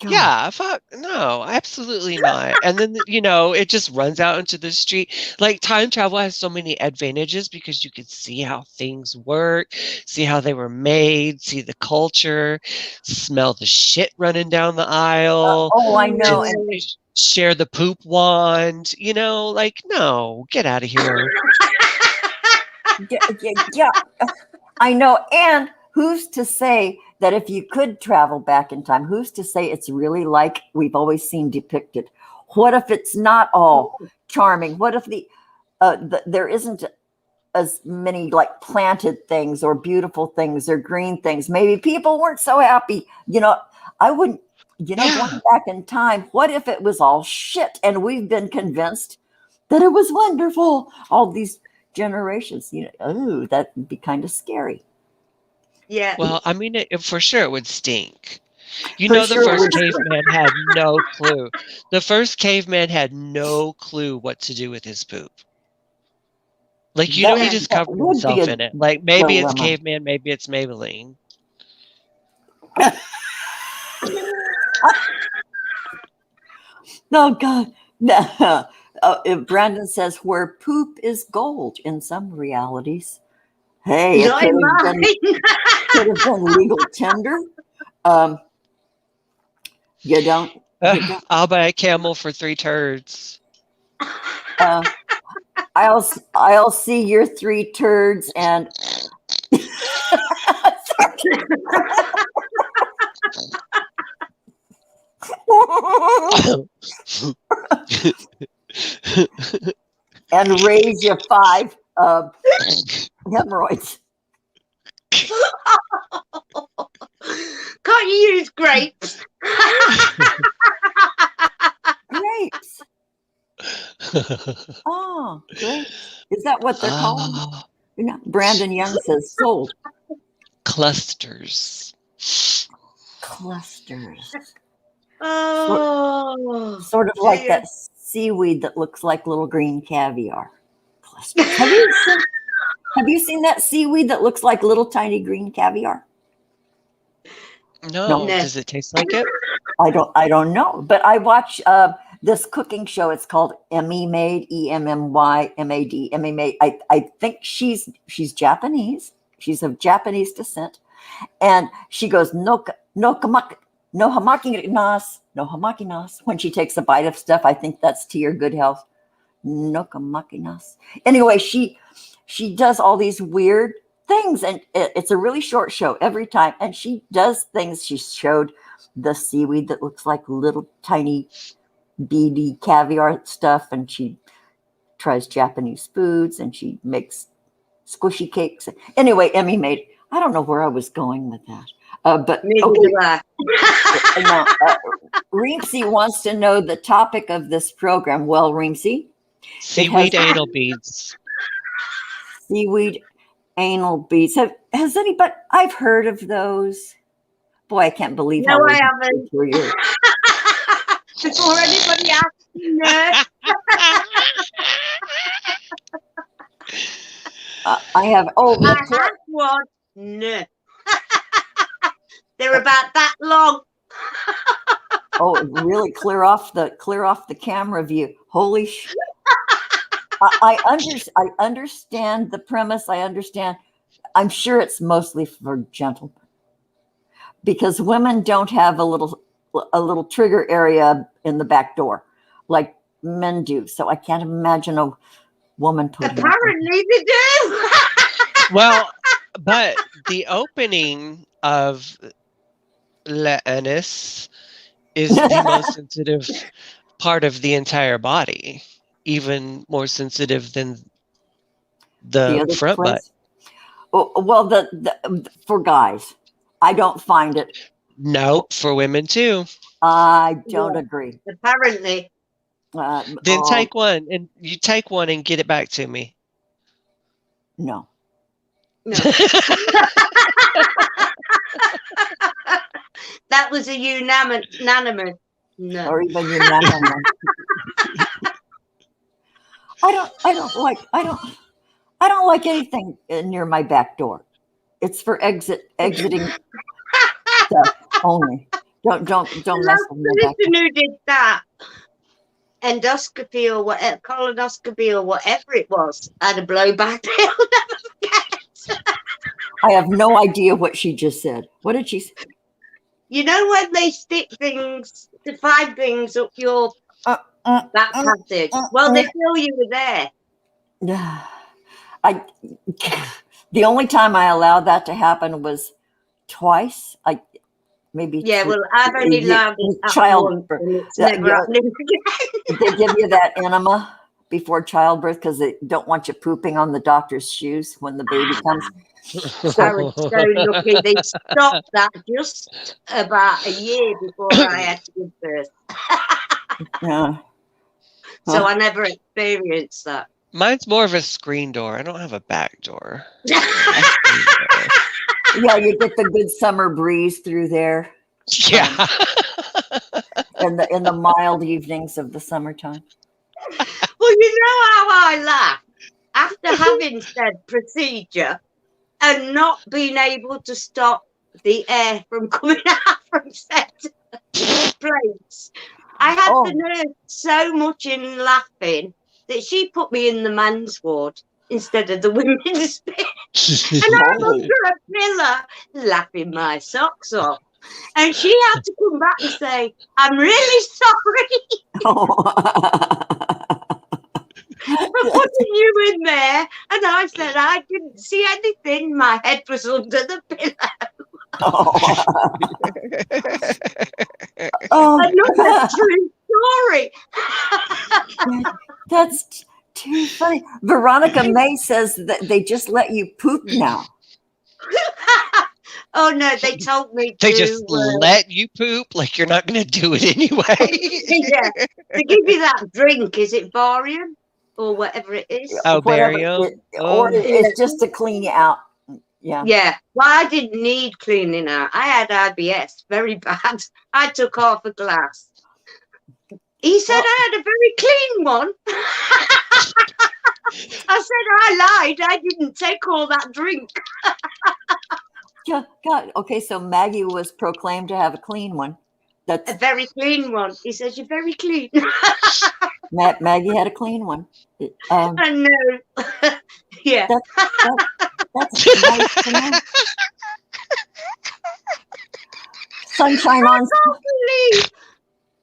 God. Yeah, fuck, no, absolutely not. And then, it just runs out into the street. Like, time travel has so many advantages because you can see how things work, see how they were made, see the culture, smell the shit running down the aisle. I know. And share the poop wand, like, no, get out of here. Yeah, I know. And who's to say that if you could travel back in time, who's to say it's really like we've always seen depicted? What if it's not all charming? What if there isn't as many like planted things or beautiful things or green things? Maybe people weren't so happy. I wouldn't, going back in time, what if it was all shit and we've been convinced that it was wonderful all these generations? That would be kind of scary. Yeah. Well, I mean, for sure it would stink. The first caveman had no clue. The first caveman had no clue what to do with his poop. Like, he just covered himself in it. Like, maybe it's caveman, maybe it's Maybelline. No, God. No. Brandon says, where poop is gold in some realities. Hey, it could have been legal tender. You don't. I'll buy a camel for 3 turds. I'll see your 3 turds and. And raise you 5 hemorrhoids. Can't you use grapes? Grapes. Oh, grapes. Is that what they're called? Brandon Young says sold. Clusters. Oh. Sort of like that seaweed that looks like little green caviar. Clusters. Have you seen that seaweed that looks like little tiny green caviar? No. Does it taste like it? I don't know, but I watch this cooking show. It's called Emmy Made, EMMYMAD, Emmy Made. I think she's Japanese. She's of Japanese descent, and she goes no hamaki nas when she takes a bite of stuff. I think that's to your good health. No hamaki nas. Anyway, she does all these weird things, and it's a really short show every time. And she does things. She showed the seaweed that looks like little tiny beady caviar stuff, and she tries Japanese foods, and she makes squishy cakes. Anyway, Emmy Made. I don't know where I was going with that, but okay. Now, Reemsy wants to know the topic of this program. Well, Reemsy, seaweed anal beads. Seaweed Anal beads. Has anybody? I've heard of those. Boy, I can't believe No, how I haven't. for you. Before anybody asks, no. I have. Oh, I had one. No. They're about that long. Oh, really? Clear off the camera view. Holy sh! I understand the premise. I understand. I'm sure it's mostly for gentlemen because women don't have a little trigger area in the back door like men do. So I can't imagine a woman putting. Apparently they do. Well, but the opening of the anus is the most sensitive part of the entire body, even more sensitive than the front butt. Well, for guys, I don't find it. Nope, for women too. I don't agree. Apparently. Then take one, and you take one and get it back to me. No. That was a unanimous. No. Or even unanimous. I don't like anything near my back door. It's for exiting stuff only. Don't mess with my back door. Who did that? Endoscopy or whatever, colonoscopy or whatever it was, had a blowback. They'll never forget. I have no idea what she just said. What did she say? You know when they stick things, to 5 things up your that passage? Well, they feel you were there. The only time I allowed that to happen was twice. Maybe. Yeah, well, I've only allowed it childbirth. It's never happening again. They give you that enema before childbirth because they don't want you pooping on the doctor's shoes when the baby comes. I was so lucky. They stopped that just about a year before I had to give birth. Yeah. So I never experienced that. Mine's more of a screen door. I don't have a back door. Yeah, you get the good summer breeze through there. Yeah. In the mild evenings of the summertime. Well, you know how I laugh after having said procedure and not being able to stop the air from coming out from said place. I had the nurse so much in laughing that she put me in the man's ward instead of the women's bit. And I'm under a pillar laughing my socks off. And she had to come back and say, I'm really sorry for putting you in there. And I said, I didn't see anything. My head was under the pillow. Another true story. That's too funny. Veronica May says that they just let you poop now. Oh no, they told me they just let you poop like you're not going to do it anyway. Yeah, they give you that drink. Is it barium or whatever it is? Oh, barium. Or it's just to clean you out. Yeah. Yeah. Well, I didn't need cleaning out. I had IBS, very bad. I took off a glass. He said I had a very clean one. I said I lied. I didn't take all that drink. Yeah, God. Okay, so Maggie was proclaimed to have a clean one. That's a very clean one. He says you're very clean. Maggie had a clean one. I know. Yeah. That's nice to know. Sunshine on.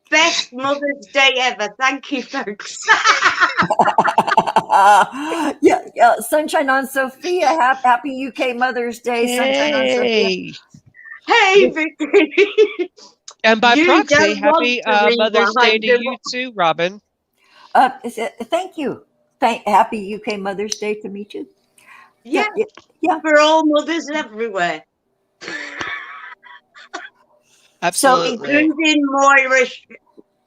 Best Mother's Day ever. Thank you, folks. Yeah, Sunshine on Sophia. Happy UK Mother's Day. Yay. Sunshine on Sophia. Hey, Vicky. And by proxy, happy Mother's Day to you too, Robin. Thank you. Happy UK Mother's Day to me too. Yeah. For all mothers everywhere. Absolutely. So including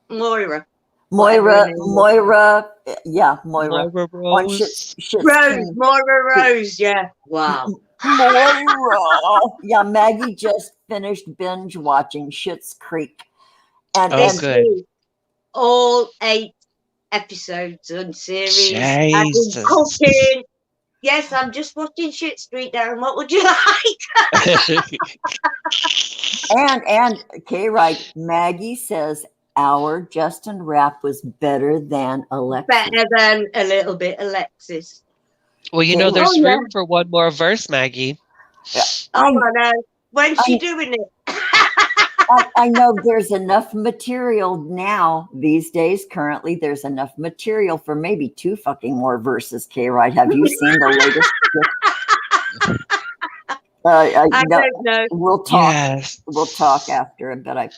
Moira. Moira, yeah, Moira. Moira On Rose. Creek. Moira Rose, yeah. Wow. Moira. Yeah, Maggie just finished binge watching Schitt's Creek. And, Oh, and good. All 8 episodes and series. I've been Jesus. cooking. Yes, I'm just watching Shit Street Darren. What would you like? and K-Ride, Maggie says our Justin Rapp was better than Alexis. Better than a little bit Alexis. Well, you know, there's room for one more verse, Maggie. Yeah. I know. When's she doing it? I know there's enough material now these days. Currently, there's enough material for maybe 2 fucking more verses. K-Ride, have you seen the latest? I don't know. We'll talk. Yes. We'll talk after. But I've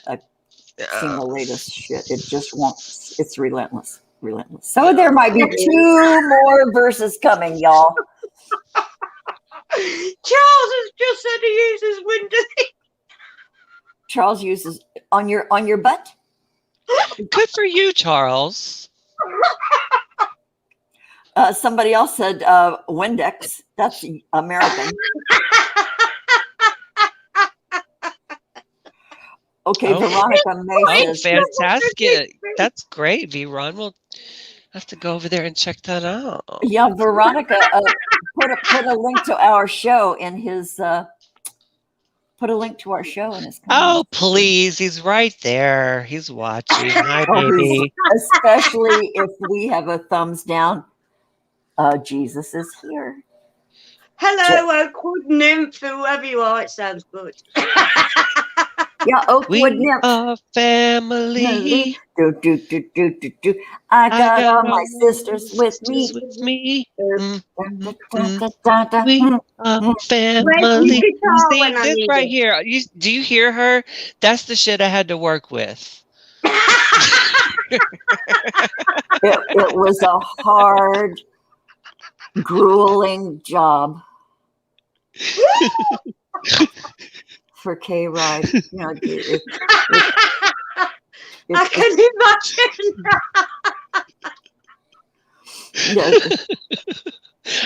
seen the latest shit. It just won't. It's relentless. So there might be 2 more verses coming, y'all. Charles has just said he uses Windows. Charles uses on your butt. Good for you, Charles. Somebody else said Windex. That's American. Okay, Veronica May says. Fantastic. That's great, V-Ron. We'll have to go over there and check that out. Yeah, Veronica put a link to our show in his put a link to our show in his comments. Oh, please. He's right there. He's watching. Hi, baby. Especially if we have a thumbs down. Jesus is here. Hello, Oakwood Nymph, whoever you are. It sounds good. Yeah, Oakwood Nymph. A family. I got all my sisters with me. We a family. See, this right here. Do you hear her? That's the shit I had to work with. It was a hard, grueling job for K-Ride. You know, I can imagine.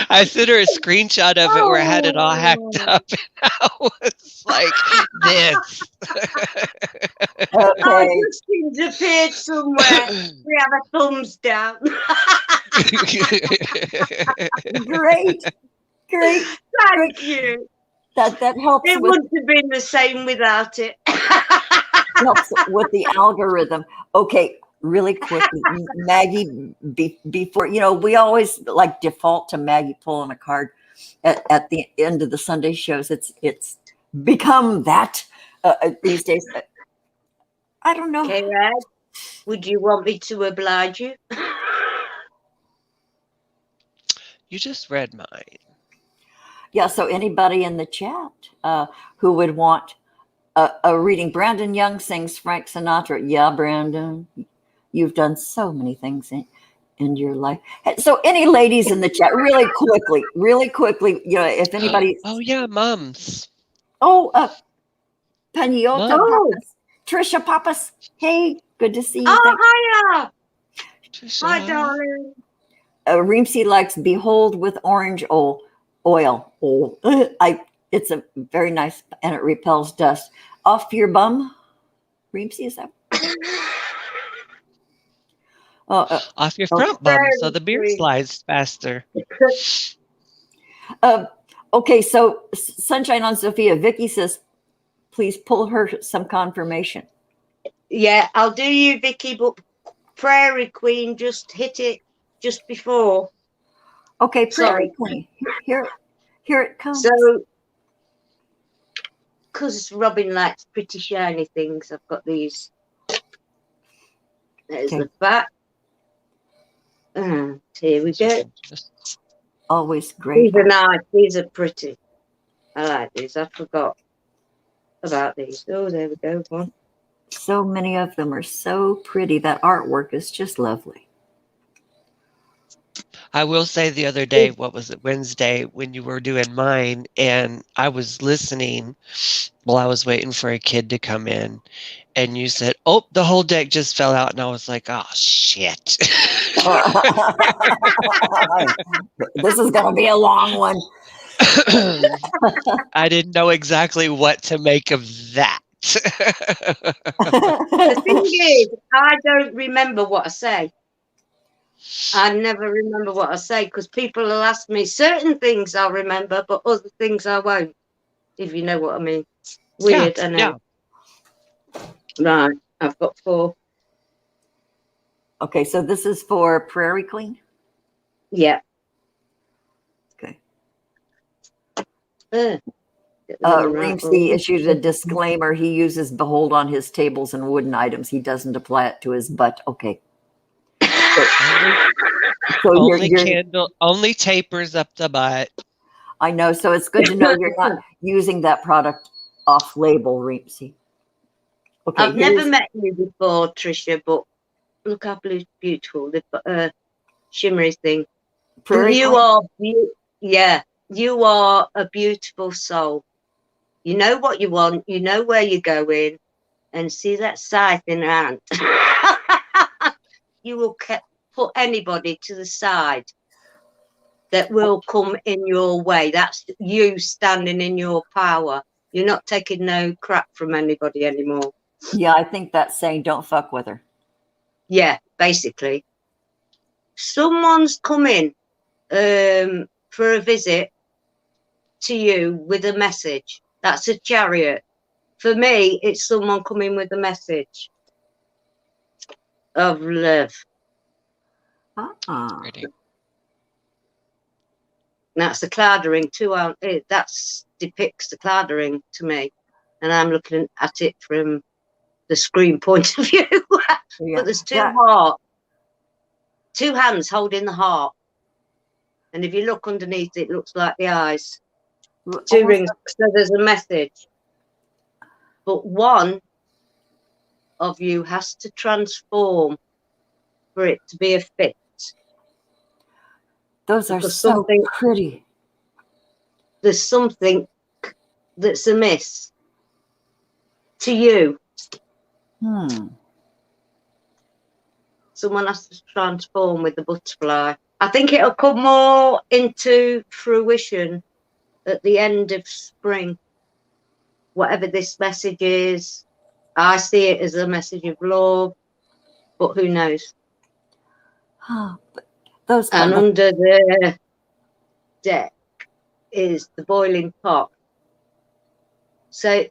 I sent her a screenshot of it where I had it all hacked up, and I was like, "This." Okay. This thing's appeared somewhere. We have a thumbs down. Great. Thank you. That helps. It wouldn't have been the same without it. Helps with the algorithm. Okay, really quickly, Maggie. Before we always like default to Maggie pulling a card at the end of the Sunday shows. It's become that these days. I don't know. Okay, Red, would you want me to oblige you? You just read mine. Yeah. So anybody in the chat who would want a reading? Brandon Young sings Frank Sinatra. Yeah, Brandon, you've done so many things in your life. So any ladies in the chat, really quickly, if anybody. Oh yeah, mums. Oh, Paniota Oh. Papas. Trisha Papas. Hey, good to see you. Oh, hiya. Trisha. Hi, darling. Reemsy likes Behold with Orange Oil. It's a very nice, and it repels dust off your bum. Reemsy, is that? Off your front bum, so the beer slides faster. Okay, so Sunshine on Sophia. Vicky says, please pull her some confirmation. Yeah, I'll do you, Vicky, but Prairie Queen just hit it just before. Okay, Prairie Queen. Here it comes. So, because Robin likes pretty shiny things, I've got these. There's the back. Here we go. Always great. These are nice. These are pretty. I like these. I forgot about these. Oh, there we go. One. So many of them are so pretty. That artwork is just lovely. I will say the other day, what was it, Wednesday, when you were doing mine, and I was listening while I was waiting for a kid to come in, and you said, "Oh, the whole deck just fell out," and I was like, "Oh shit." This is going to be a long one. I didn't know exactly what to make of that. The thing is, I don't remember what I say. I never remember what I say because people will ask me certain things I'll remember, but other things I won't, if you know what I mean. Weird, I know. Yeah. Right, I've got 4. Okay, so this is for Prairie Queen? Yeah. Okay. Ramsey issued a disclaimer. He uses Behold on his tables and wooden items. He doesn't apply it to his butt. Okay. So only tapers up the butt. I know. So it's good to know you're not using that product off label, Ramsey. Okay. I've never met you before, Tricia, but look how beautiful. They've got a shimmery thing. You are a beautiful soul. You know what you want. You know where you're going. And see that scythe in her hand. You will put anybody to the side that will come in your way. That's you standing in your power. You're not taking no crap from anybody anymore. Yeah, I think that's saying don't fuck with her. Yeah, basically. Someone's coming for a visit to you with a message. That's a chariot. For me, it's someone coming with a message of love. That's the cloudering too. That depicts the cloudering to me, and I'm looking at it from the screen point of view. But there's 2 hearts, 2 hands holding the heart, and if you look underneath, it looks like the eyes. 2 rings. So there's a message, but one of you has to transform for it to be a fit. Those are so pretty. There's something that's amiss to you. Someone has to transform with the butterfly. I think it'll come more into fruition at the end of spring. Whatever this message is, I see it as a message of love, but who knows? And under the deck is the boiling pot. So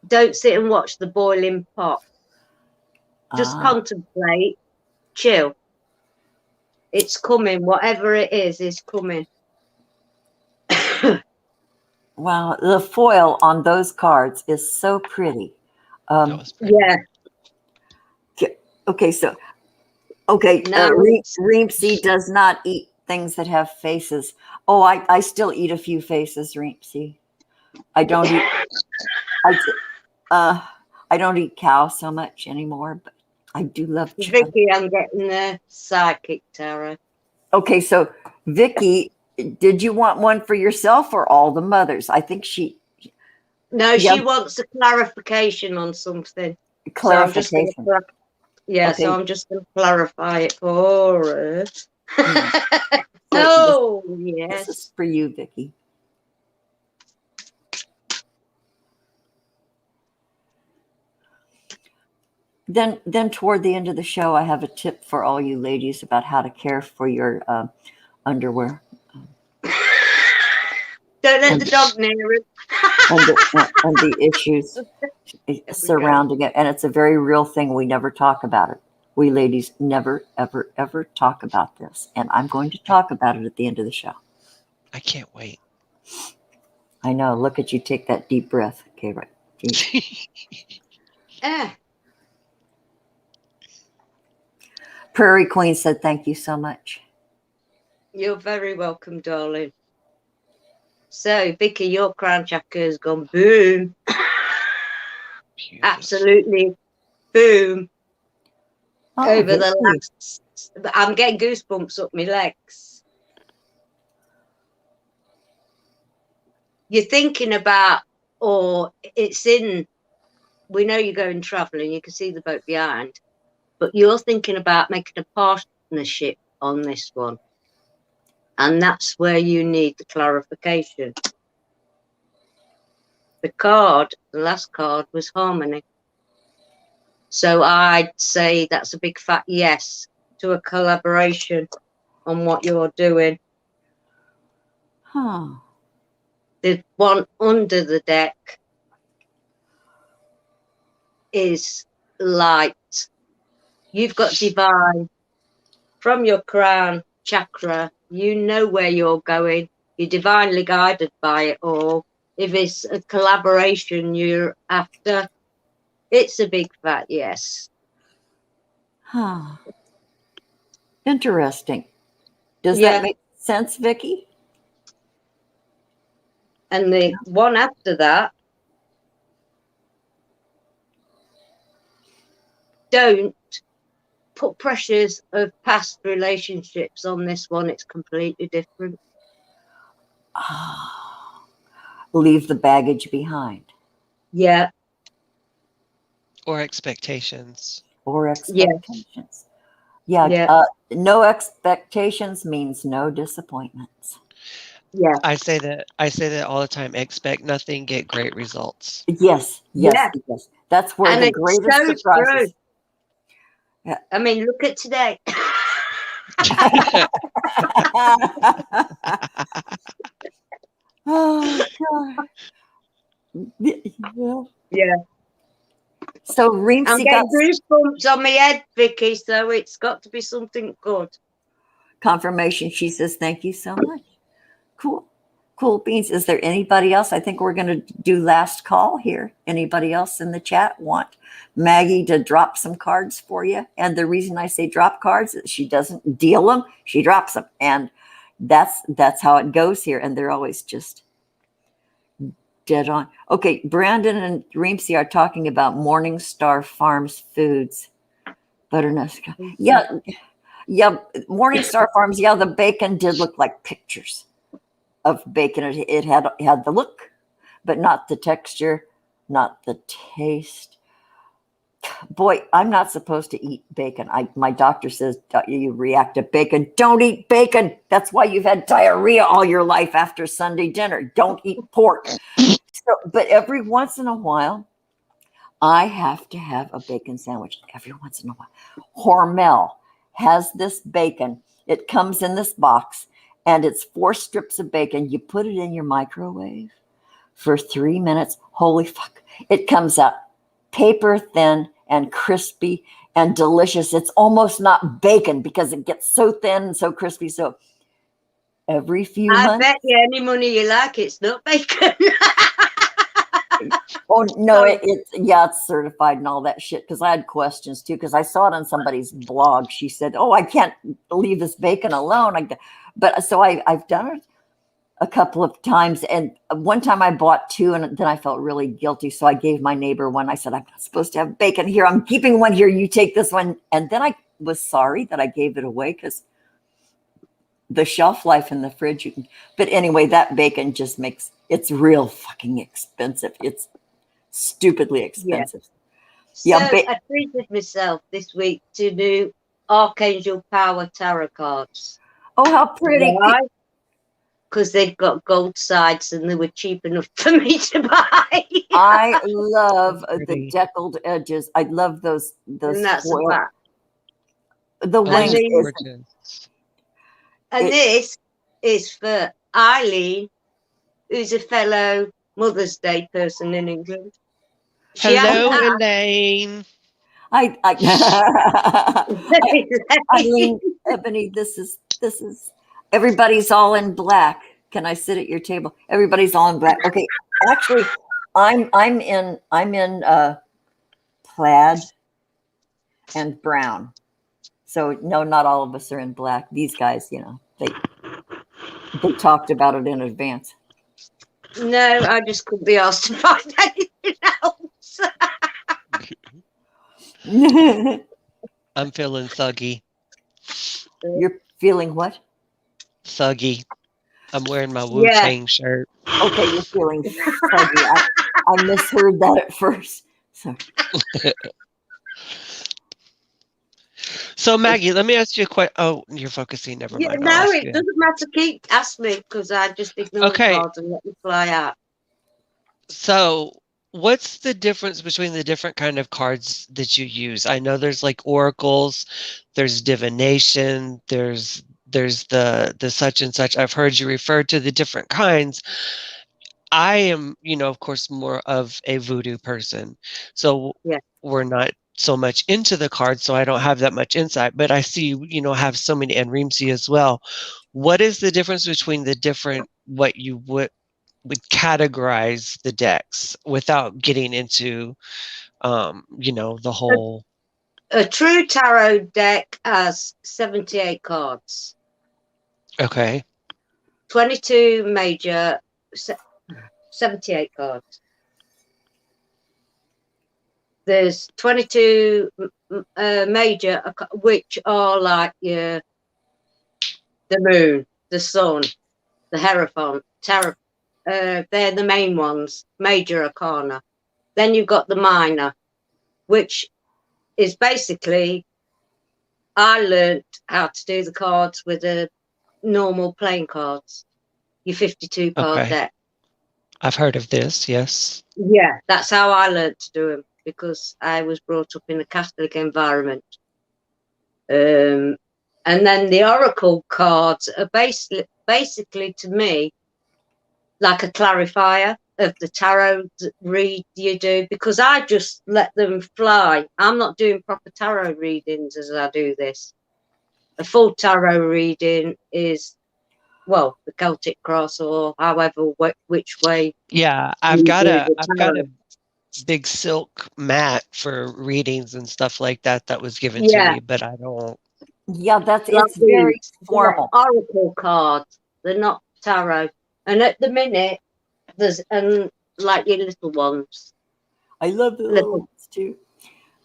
don't sit and watch the boiling pot. Just contemplate, chill. It's coming. Whatever it is coming. Wow, the foil on those cards is so pretty. Yeah. Okay, so Reemsy does not eat things that have faces. Oh, I still eat a few faces, Reemsy. I don't eat. I don't eat cow so much anymore, but I do love chicken. Vicky, I'm getting the psychic tarot. Okay, so Vicky, did you want one for yourself or all the mothers? I think she. No, she wants a clarification on something. Clarification. So I'm just going to clarify it for her. Oh, yes. This is for you, Vicky. Then toward the end of the show, I have a tip for all you ladies about how to care for your underwear. Don't let the dog near it. and the issues surrounding it. And it's a very real thing. We never talk about it. We ladies never, ever, ever talk about this. And I'm going to talk about it at the end of the show. I can't wait. I know. Look at you take that deep breath. Okay, right. Prairie Queen said, thank you so much. You're very welcome, darling. So, Vicky, your crown chakra has gone boom. Absolutely boom. Over the last I'm getting goosebumps up my legs. You're thinking about, or it's in, we know you're going travelling, you can see the boat behind, but you're thinking about making a partnership on this one. And that's where you need the clarification. The last card was harmony. So I'd say that's a big fat yes to a collaboration on what you're doing. Huh. The one under the deck is light. You've got divine from your crown chakra. You know where you're going. You're divinely guided by it all. If it's a collaboration you're after, it's a big fat yes. Huh. Interesting. Does that make sense, Vicky? And the one after that, don't put pressures of past relationships on this one. It's completely different. Leave the baggage behind. Yeah. Or expectations. Or expectations. Yeah. No expectations means no disappointments. Yeah. I say that all the time. Expect nothing, get great results. Yes. That's where and the greatest surprises. Yeah. I mean, look at today. Oh God. Yeah. So Reemsy I'm getting goosebumps on my head, Vicky, so it's got to be something good. Confirmation. She says, thank you so much. Cool beans. Is there anybody else? I think we're going to do last call here. Anybody else in the chat want Maggie to drop some cards for you? And the reason I say drop cards is she doesn't deal them, she drops them. And that's how it goes here. And they're always just dead on. Okay, Brandon and Reemsy are talking about Morningstar Farms foods. Butternut. Yeah, Morningstar Farms. Yeah, the bacon did look like pictures of bacon. It had the look, but not the texture, not the taste. Boy, I'm not supposed to eat bacon. My doctor says you react to bacon. Don't eat bacon. That's why you've had diarrhea all your life after Sunday dinner. Don't eat pork. But every once in a while, I have to have a bacon sandwich. Every once in a while. Hormel has this bacon. It comes in this box. And it's 4 strips of bacon. You put it in your microwave for 3 minutes. Holy fuck. It comes out paper thin and crispy and delicious. It's almost not bacon because it gets so thin and so crispy. So every few months. I bet you any money you like, it's not bacon. Oh, no, it's certified and all that shit. Because I had questions too. Because I saw it on somebody's blog. She said, oh, I can't leave this bacon alone. But so I've done it a couple of times. And one time I bought 2 and then I felt really guilty. So I gave my neighbor one. I said, I'm not supposed to have bacon here. I'm keeping one here. You take this one. And then I was sorry that I gave it away because the shelf life in the fridge. But anyway, that bacon just it's real fucking expensive. It's stupidly expensive. Yeah. So I treated myself this week to do Archangel Power Tarot cards. Oh, how pretty. Why? Because they've got gold sides and they were cheap enough for me to buy. I love the deckled edges. I love those and that's foil. a fact. The wings. And this is for Eileen, who's a fellow Mother's Day person in England. Hello, Elaine. Eileen, Ebony, this is everybody's all in black. Can I sit at your table? Everybody's all in black. Okay, actually, I'm in plaid and brown. So no, not all of us are in black. These guys, they talked about it in advance. No, I just couldn't be asked to find anything else. I'm feeling thuggy. You're feeling what? Thuggy. I'm wearing my Wu-Tang shirt. Okay, you're feeling thuggy. I misheard that at first. So. So Maggie, let me ask you a question. Oh, you're focusing. Never mind. No, it doesn't matter. Ask me, because I just ignore the cards and let them fly out. So what's the difference between the different kind of cards that you use? I know there's like oracles, there's divination, there's the such and such. I've heard you refer to the different kinds. I am, of course, more of a voodoo person. So we're not so much into the cards, so I don't have that much insight, but I see you have so many, and Reemsy as well. What is the difference between the different, what you would categorize the decks without getting into the whole? A true tarot deck has 78 cards. Okay. 22 major, 78 cards. There's 22 major, which are like the moon, the sun, the Hierophant, tarot. They're the main ones, major arcana. Then you've got the minor, which is basically, I learned how to do the cards with the normal playing cards, your 52 card deck. I've heard of this, yes. Yeah, that's how I learned to do them, because I was brought up in a Catholic environment. And then the oracle cards are basically to me like a clarifier of the tarot read you do, because I just let them fly. I'm not doing proper tarot readings as I do this. A full tarot reading is, well, the Celtic cross, or however, which way. Yeah, I've got a big silk mat for readings and stuff like that was given to me, but I don't. Yeah, it's very formal. Oracle cards, they're not tarot. And at the minute, there's like your little ones. I love the little ones too.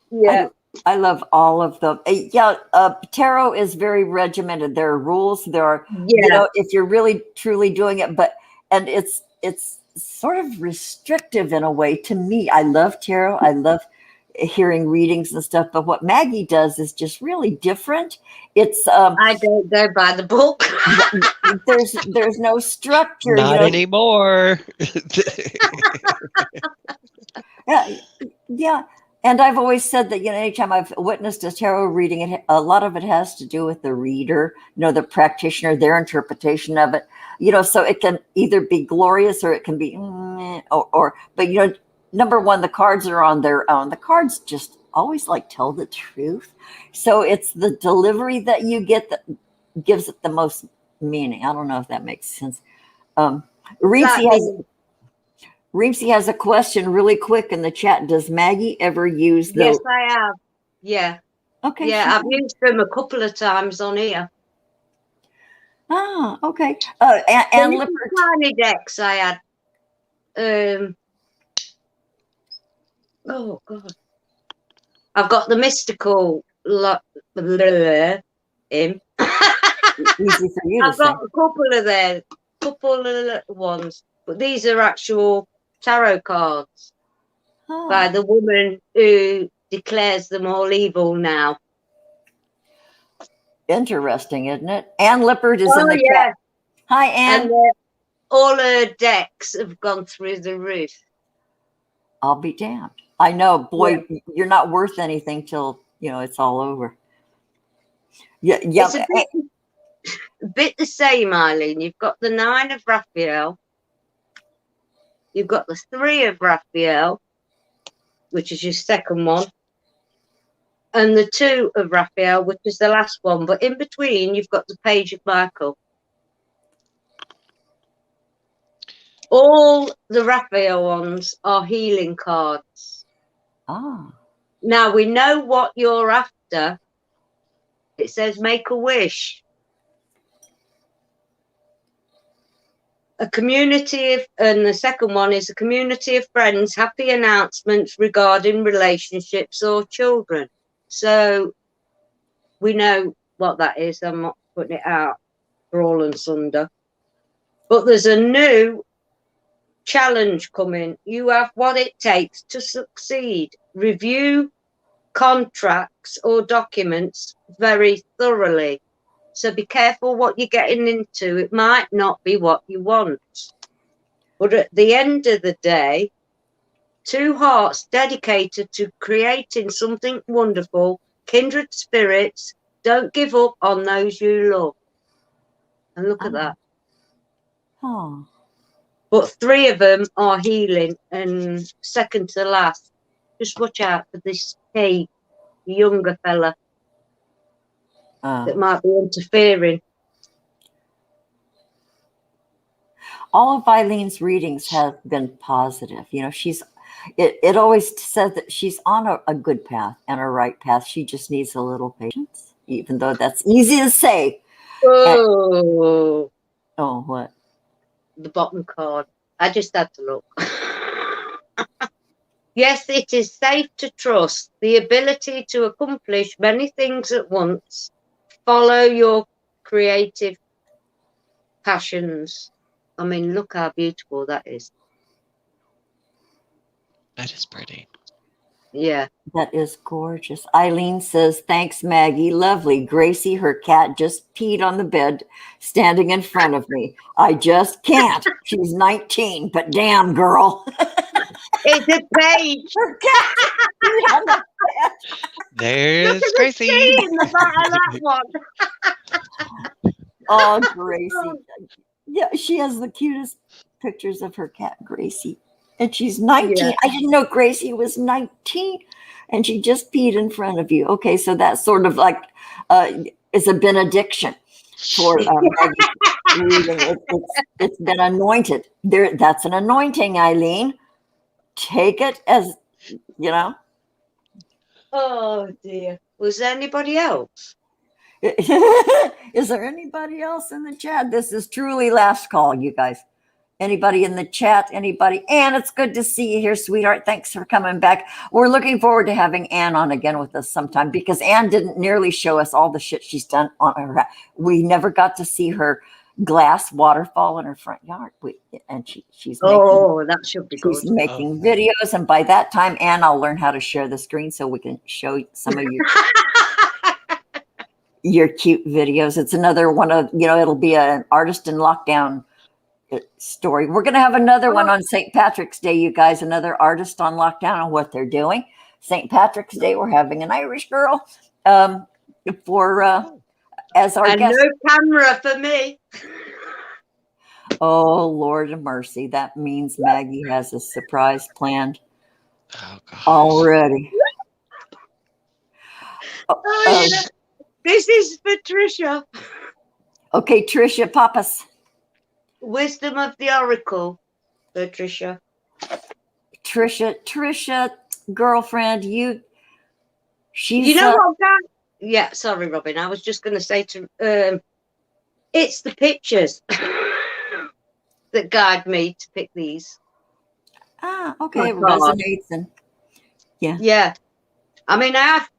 Yeah. I love all of them. Tarot is very regimented. There are rules. There are, if you're really truly doing it, and it's sort of restrictive in a way to me. I love tarot. I love hearing readings and stuff. But what Maggie does is just really different. It's I don't go by the book. there's no structure. Not anymore. Yeah. And I've always said that, anytime I've witnessed a tarot reading, a lot of it has to do with the reader, the practitioner, their interpretation of it, so it can either be glorious or it can be, but number one, the cards are on their own. The cards just always tell the truth. So it's the delivery that you get that gives it the most meaning. I don't know if that makes sense. Reemsy has a question really quick in the chat. Does Maggie ever use the... Yes, I have. Yeah. Okay. Yeah, I've used them a couple of times on here. Ah, okay. And tiny decks I had. Oh, God. I've got the mystical Easy for you I've got a couple of ones, but these are actual tarot cards by the woman who declares them all evil now. Interesting, isn't it? Ann Lippert is in the chat. Hi, Ann. And all her decks have gone through the roof. I'll be damned. I know, boy, you're not worth anything till it's all over. Yeah. It's a bit the same, Eileen. You've got the 9 of Raphael. You've got the 3 of Raphael, which is your second one, and the 2 of Raphael, which is the last one. But in between, you've got the Page of Michael. All the Raphael ones are healing cards. Now we know what you're after. It says make a wish. A community of, and the second one is a community of friends, happy announcements regarding relationships or children. So we know what that is. I'm not putting it out for all and sunder. But there's a new challenge coming. You have what it takes to succeed. Review contracts or documents very thoroughly. So be careful what you're getting into. It might not be what you want. But at the end of the day, two hearts dedicated to creating something wonderful, kindred spirits, don't give up on those you love. And look at that. Oh. But 3 of them are healing, and second to last, just watch out for this Kate, younger fella, that might be interfering. All of Eileen's readings have been positive. You know, it always says that she's on a good path and a right path. She just needs a little patience, even though that's easy to say. Oh, What? The bottom card. I just had to look. Yes, it is safe to trust the ability to accomplish many things at once. Follow your creative passions. I mean, look how beautiful that is. That is pretty. Yeah. That is gorgeous. Eileen says, thanks, Maggie. Lovely. Gracie, her cat, just peed on the bed standing in front of me. I just can't. She's 19, but damn, girl. It's a page. Her cat peed on the bed. There's Look at Gracie. the in the back of that one. Oh, Gracie. Yeah, she has the cutest pictures of her cat, Gracie. And she's 19. Yeah. I didn't know Gracie was 19. And she just peed in front of you. Okay, so that's sort of like is a benediction for Maggie reading. It's been anointed. That's an anointing, Eileen. Take it as, you know. Oh, dear. Was there anybody else? Is there anybody else in the chat? This is truly last call, you guys. Anybody in the chat? Anybody? Anne, it's good to see you here, sweetheart. Thanks for coming back. We're looking forward to having Anne on again with us sometime, because Anne didn't nearly show us all the shit she's done on her. We never got to see her glass waterfall in her front yard. She's that should be good. She's making videos, and by that time, Anne, I'll learn how to share the screen so we can show some of your cute videos. It's another one of, it'll be an artist in lockdown story. We're going to have another one on St. Patrick's Day, you guys, another artist on lockdown and what they're doing. St. Patrick's Day, we're having an Irish girl as our guest. No camera for me. Oh, Lord of mercy. That means Maggie has a surprise planned already. This is for Trisha. Okay, Trisha, Papas. Wisdom of the Oracle for Trisha. Trisha, girlfriend, she's... You know what, Dad? Yeah, sorry, Robin. I was just going to say to... it's the pictures that guide me to pick these. Okay. It resonates. And yeah. I mean, I have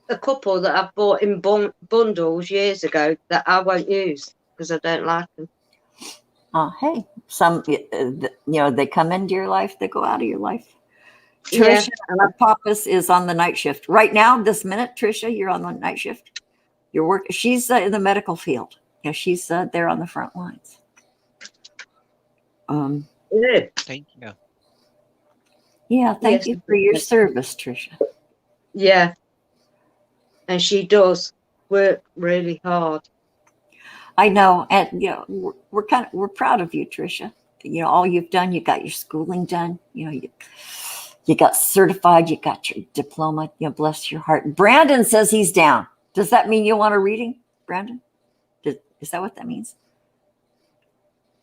a couple that I've bought in bundles years ago that I won't use because I don't like them. Hey, some, they come into your life, they go out of your life. Trisha, Papas is on the night shift. Right now, this minute, Trisha, you're on the night shift. You're working. She's in the medical field. Yeah, she's there on the front lines. Thank you. Yeah, thank you for your service, Trisha. Yeah. And she does work really hard. I know, and we're proud of you, Trisha. All you've done, you got your schooling done. You got certified, you got your diploma. Bless your heart. Brandon says he's down. Does that mean you want a reading, Brandon? Is that what that means?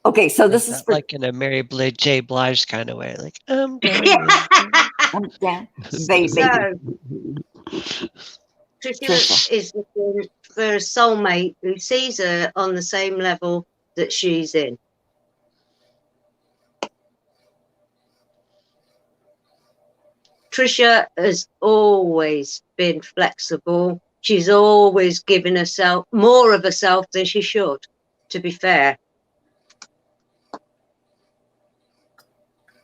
Okay, so this is like in a Mary J. Blige kind of way, like I'm down. I'm down, baby. Trisha is looking for a soulmate who sees her on the same level that she's in. Trisha has always been flexible. she's always giving herself more of herself than she should, to be fair.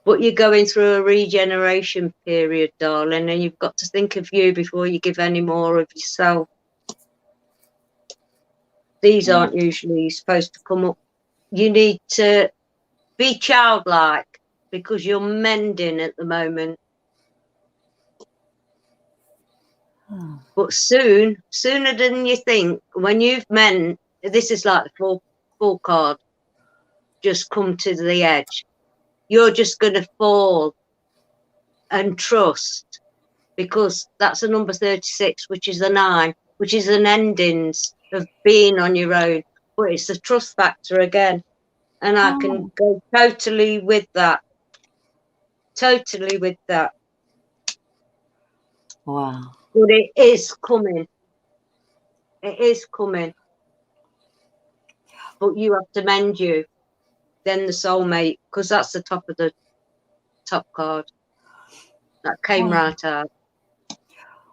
But you're going through a regeneration period, darling, and you've got to think of you before you give any more of yourself. These aren't usually supposed to come up. You need to be childlike because you're mending at the moment. But sooner than you think, when you've mended, this is like the full card, just come to the edge. You're just going to fall and trust, because that's a number 36, which is a 9, which is an endings of being on your own. But it's the trust factor again. And I can go totally with that. Totally with that. Wow. But it is coming. It is coming. But you have to mend you. Then the soulmate, because that's the top of the top card. That came right out.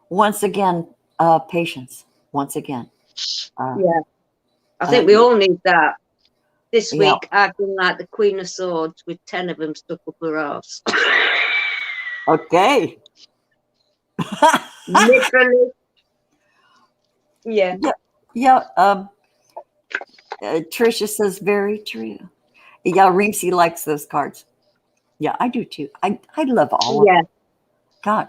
Once again, patience. Once again. Yeah. I think we all need that. This week, I've been like the Queen of Swords with 10 of them stuck up her arse. Okay. Literally. Yeah. Tricia says very true. Yeah, Rinksy likes those cards. Yeah, I do too. I love all of them. God.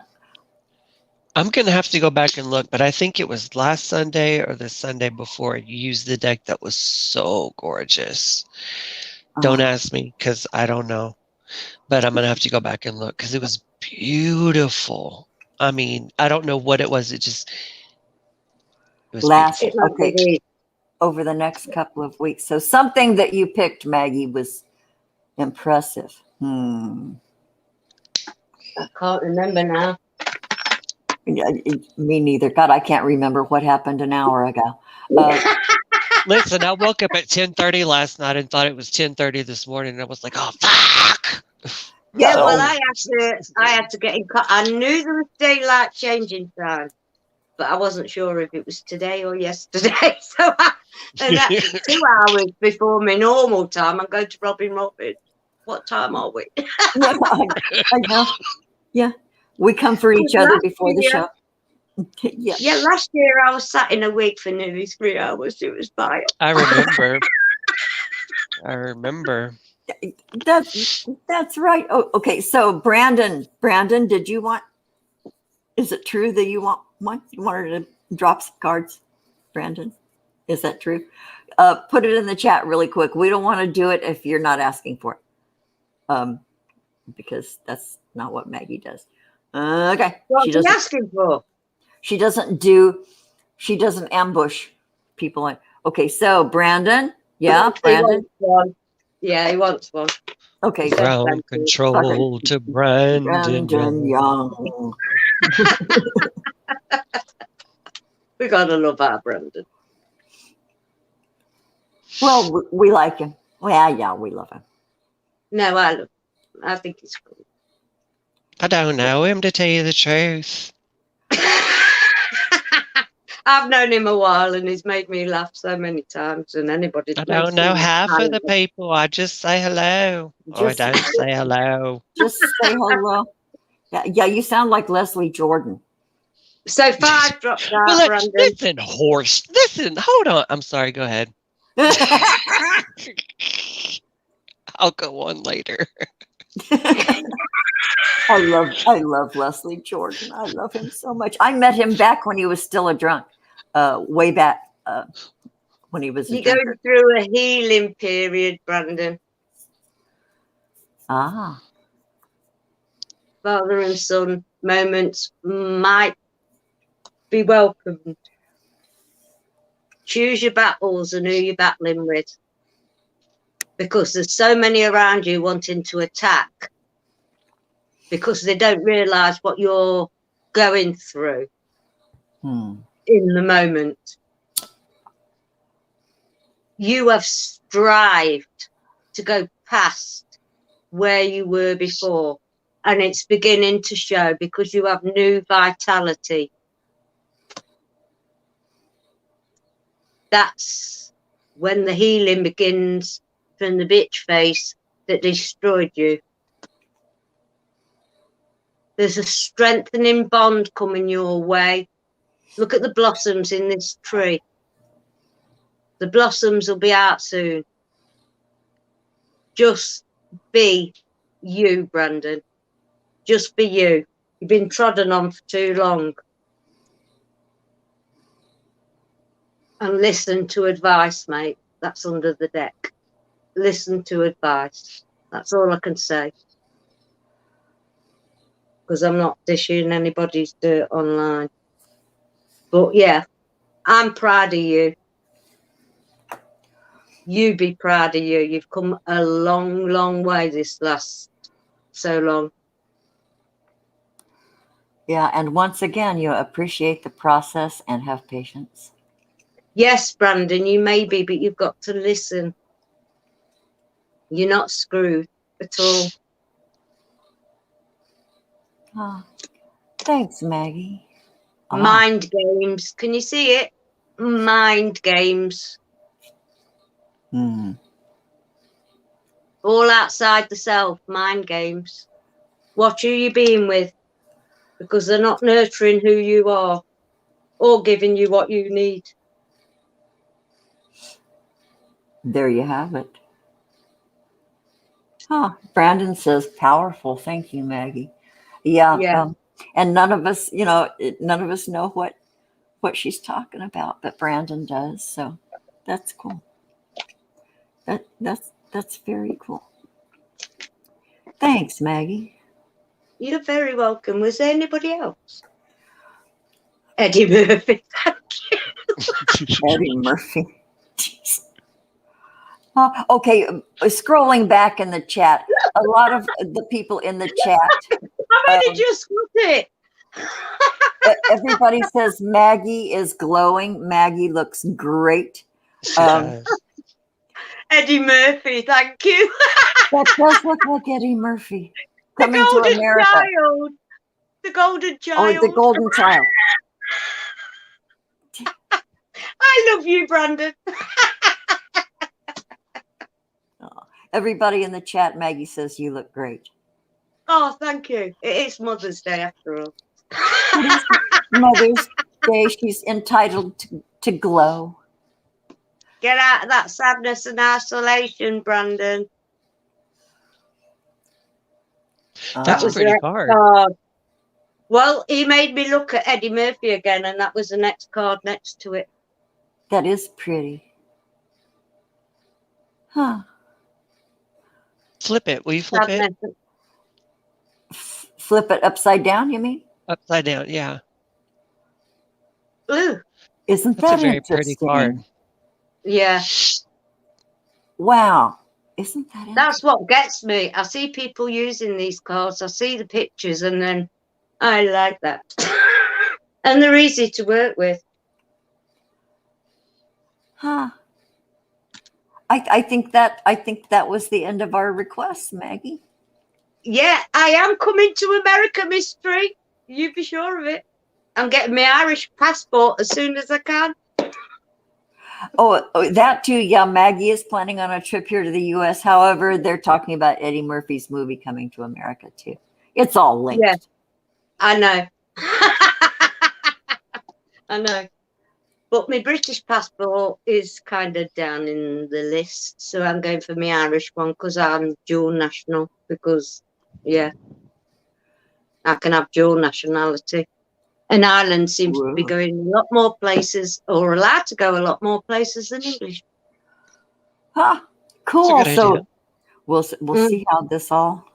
I'm going to have to go back and look, but I think it was last Sunday or the Sunday before you used the deck that was so gorgeous. Don't ask me because I don't know, but I'm going to have to go back and look because it was beautiful. I mean, I don't know what it was. It was okay. Over the next couple of weeks. So something that you picked, Maggie, was impressive. I can't remember now. Me neither. God, I can't remember what happened an hour ago. Listen, I woke up at 10:30 last night and thought it was 10:30 this morning. And I was like, oh, fuck. Yeah, well, I had to get in. I knew there was daylight changing time, but I wasn't sure if it was today or yesterday. So that's 2 hours before my normal time. I'm going to Robin. What time are we? I know. Yeah. We come for each other before the show. Yeah, last year I was sat in a wig for nearly 3 hours. It was fine. I remember. That's right. Oh, okay. So Brandon, did you want? Is it true that you wanted to drop some cards, Brandon? Is that true? Put it in the chat really quick. We don't want to do it if you're not asking for it, because that's not what Maggie does. Okay. What are you asking for? She doesn't ambush people. Okay, so Brandon. Yeah, Brandon. He wants one. Okay. Ground control to Brandon Young. We gotta love our Brandon. Well, we like him. Well, yeah, we love him. No, I think he's cool. I don't know him, to tell you the truth. I've known him a while and he's made me laugh so many times, and anybody. I don't know half of the people. I just say hello. I don't say hello. Just say hello. Yeah, you sound like Leslie Jordan. So 5 dropped out, Brandon. Listen, horse. Listen, hold on. I'm sorry. Go ahead. I'll go on later. I love Leslie Jordan. I love him so much. I met him back when he was still a drunk. Way back when he was. You're going through a healing period, Brandon. Ah. Father and son moments might be welcomed. Choose your battles and who you're battling with, because there's so many around you wanting to attack because they don't realize what you're going through in the moment. You have strived to go past where you were before, and it's beginning to show because you have new vitality. That's when the healing begins from the bitch face that destroyed you. There's a strengthening bond coming your way. Look at the blossoms in this tree. The blossoms will be out soon. Just be you, Brandon. Just be you. You've been trodden on for too long. And listen to advice, mate. That's under the deck. Listen to advice. That's all I can say. Because I'm not dishing anybody's dirt online. But yeah, I'm proud of you. You be proud of you. You've come a long, long way this last so long. Yeah, and once again, you appreciate the process and have patience. Yes, Brandon, you may be, but you've got to listen. You're not screwed at all. Oh, thanks, Maggie. Mind games. Can you see it? Mind games. All outside the self, mind games. Watch who you're being with, because they're not nurturing who you are or giving you what you need. There you have it. Brandon says powerful. Thank you, Maggie. Yeah. And none of us know what she's talking about, but Brandon does. So that's cool. That's very cool. Thanks, Maggie. You're very welcome. Was there anybody else? Eddie Murphy. Eddie Murphy. Okay, scrolling back in the chat, a lot of the people in the chat. How did you spot it? Everybody says Maggie is glowing. Maggie looks great. Eddie Murphy, thank you. That does look like Eddie Murphy coming to America. Child. The golden child. Oh, the golden child. I love you, Brandon. Everybody in the chat, Maggie says you look great. Oh, thank you. It is Mother's Day after all. It is Mother's Day. She's entitled to glow. Get out of that sadness and isolation, Brandon. That's a pretty card. Well, he made me look at Eddie Murphy again, and that was the next card next to it. That is pretty. Flip it. Will you flip it? Flip it upside down, you mean? Upside down, yeah. Ooh. Isn't That's that a very interesting? pretty card. Yeah. Wow. Isn't that interesting? That's what gets me. I see people using these cards. I see the pictures, and then I like that. And they're easy to work with. I think that was the end of our request, Maggie. Yeah, I am coming to America, Mystery. You be sure of it. I'm getting my Irish passport as soon as I can. Oh, that too. Yeah, Maggie is planning on a trip here to the U.S. However, they're talking about Eddie Murphy's movie coming to America too. It's all linked. Yeah, I know. I know. But my British passport is kind of down in the list, so I'm going for my Irish one because I'm dual national. Because, yeah, I can have dual nationality. And Ireland seems to be going a lot more places, or allowed to go a lot more places than English. Cool. So we'll see how this all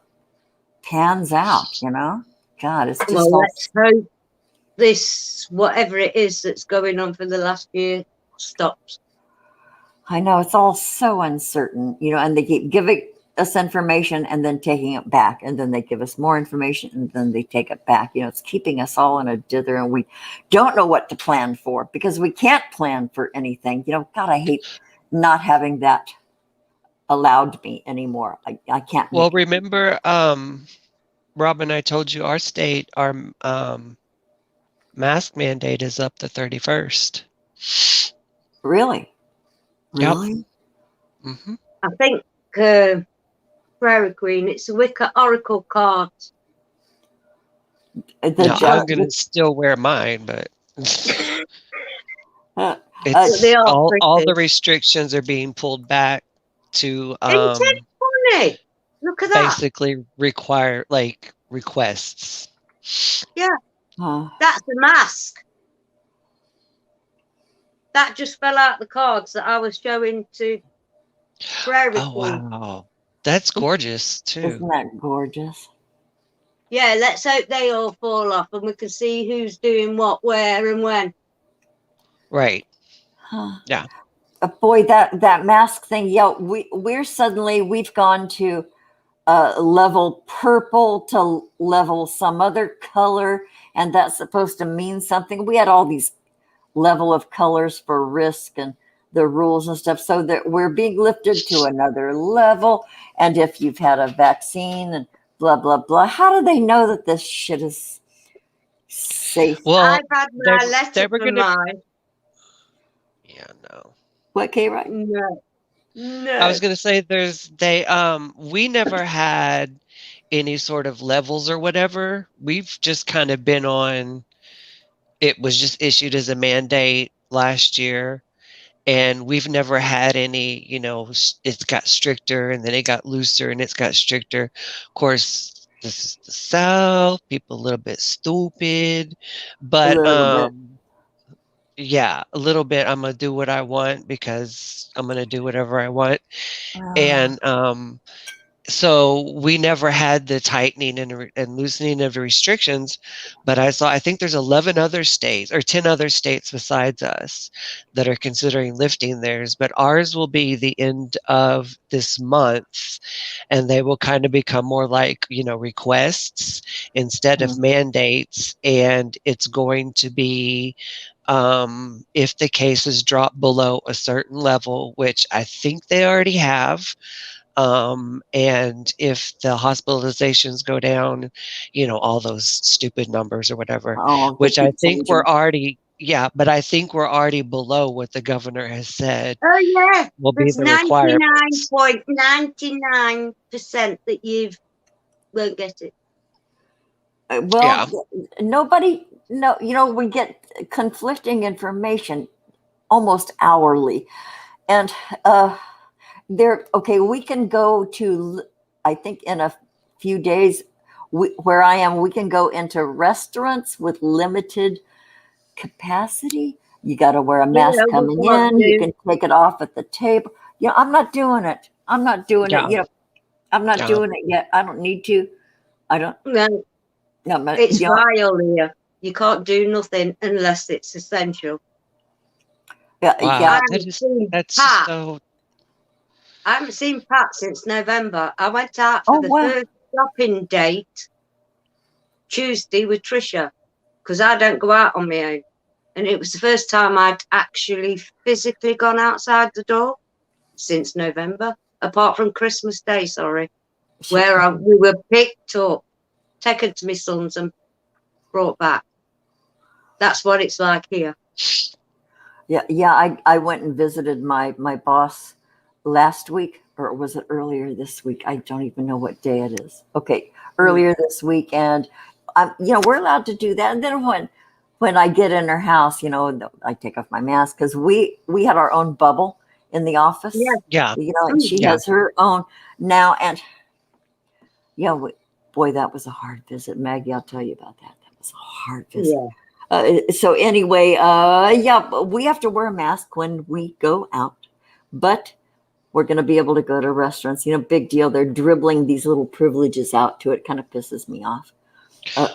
pans out. God, it's just let's hope this, whatever it is that's going on for the last year, stops. I know, it's all so uncertain, and they keep giving us information and then taking it back, and then they give us more information and then they take it back. It's keeping us all in a dither, and we don't know what to plan for because we can't plan for anything. God, I hate not having that allowed me anymore. I can't. Well, remember, Robin, I told you our state, our mask mandate is up the 31st. Really? Yep. Really? Mm-hmm. I think Prairie Queen, it's a Wicker Oracle card. No, I'm going to still wear mine, but it's they are all the pretty. restrictions are being pulled back to Isn't it funny? Look at that. basically require like requests. Yeah. That's the mask. That just fell out the cards that I was showing to Prairie Queen. Wow. That's gorgeous too. Isn't that gorgeous? Yeah, let's hope they all fall off and we can see who's doing what, where, and when. Right. Huh. Yeah. Boy, that mask thing. Yeah, we've gone to level purple to level some other color, and that's supposed to mean something. We had all these level of colors for risk and the rules and stuff, so that we're being lifted to another level. And if you've had a vaccine and blah blah blah, how do they know that this shit is safe? Well, I've had my letter from mine. Yeah, no. What, K-Ride? No. I was gonna say we never had any sort of levels or whatever. We've just kind of been on, it was just issued as a mandate last year. And we've never had any, it's got stricter and then it got looser and it's got stricter. Of course, this is the South, people a little bit stupid, but yeah, a little bit. I'm going to do what I want because I'm going to do whatever I want. And so we never had the tightening and loosening of the restrictions, but I think there's 11 other states or 10 other states besides us that are considering lifting theirs, but ours will be the end of this month, and they will kind of become more like, requests instead of mandates. And it's going to be, if the cases drop below a certain level, which I think they already have, and if the hospitalizations go down, all those stupid numbers or whatever, which I think we're already, but I think we're already below what the governor has said. Oh yeah, will be the requirements. 99.99% that you won't get it. Well, we get conflicting information almost hourly, and we can go to, I think in a few days, where I am, we can go into restaurants with limited capacity. You got to wear a mask coming in. You can take it off at the table. I'm not doing it. I'm not doing it. I'm not doing it yet. I don't need to. I don't. No, it's vile here. You can't do nothing unless it's essential. Yeah, wow. That's so. I haven't seen Pat since November. I went out for the first shopping date Tuesday with Trisha because I don't go out on my own. And it was the first time I'd actually physically gone outside the door since November, apart from Christmas Day, where we were picked up, taken to my son's and brought back. That's what it's like here. Yeah. I went and visited my boss last week, or was it earlier this week? I don't even know what day it is. Okay, earlier this week, and we're allowed to do that. And then when I get in her house, I take off my mask because we had our own bubble in the office. Yeah. And she has her own now, and boy, that was a hard visit, Maggie. I'll tell you about that. That was a hard visit. So anyway, we have to wear a mask when we go out, but we're going to be able to go to restaurants. Big deal. They're dribbling these little privileges out to it. Kind of pisses me off.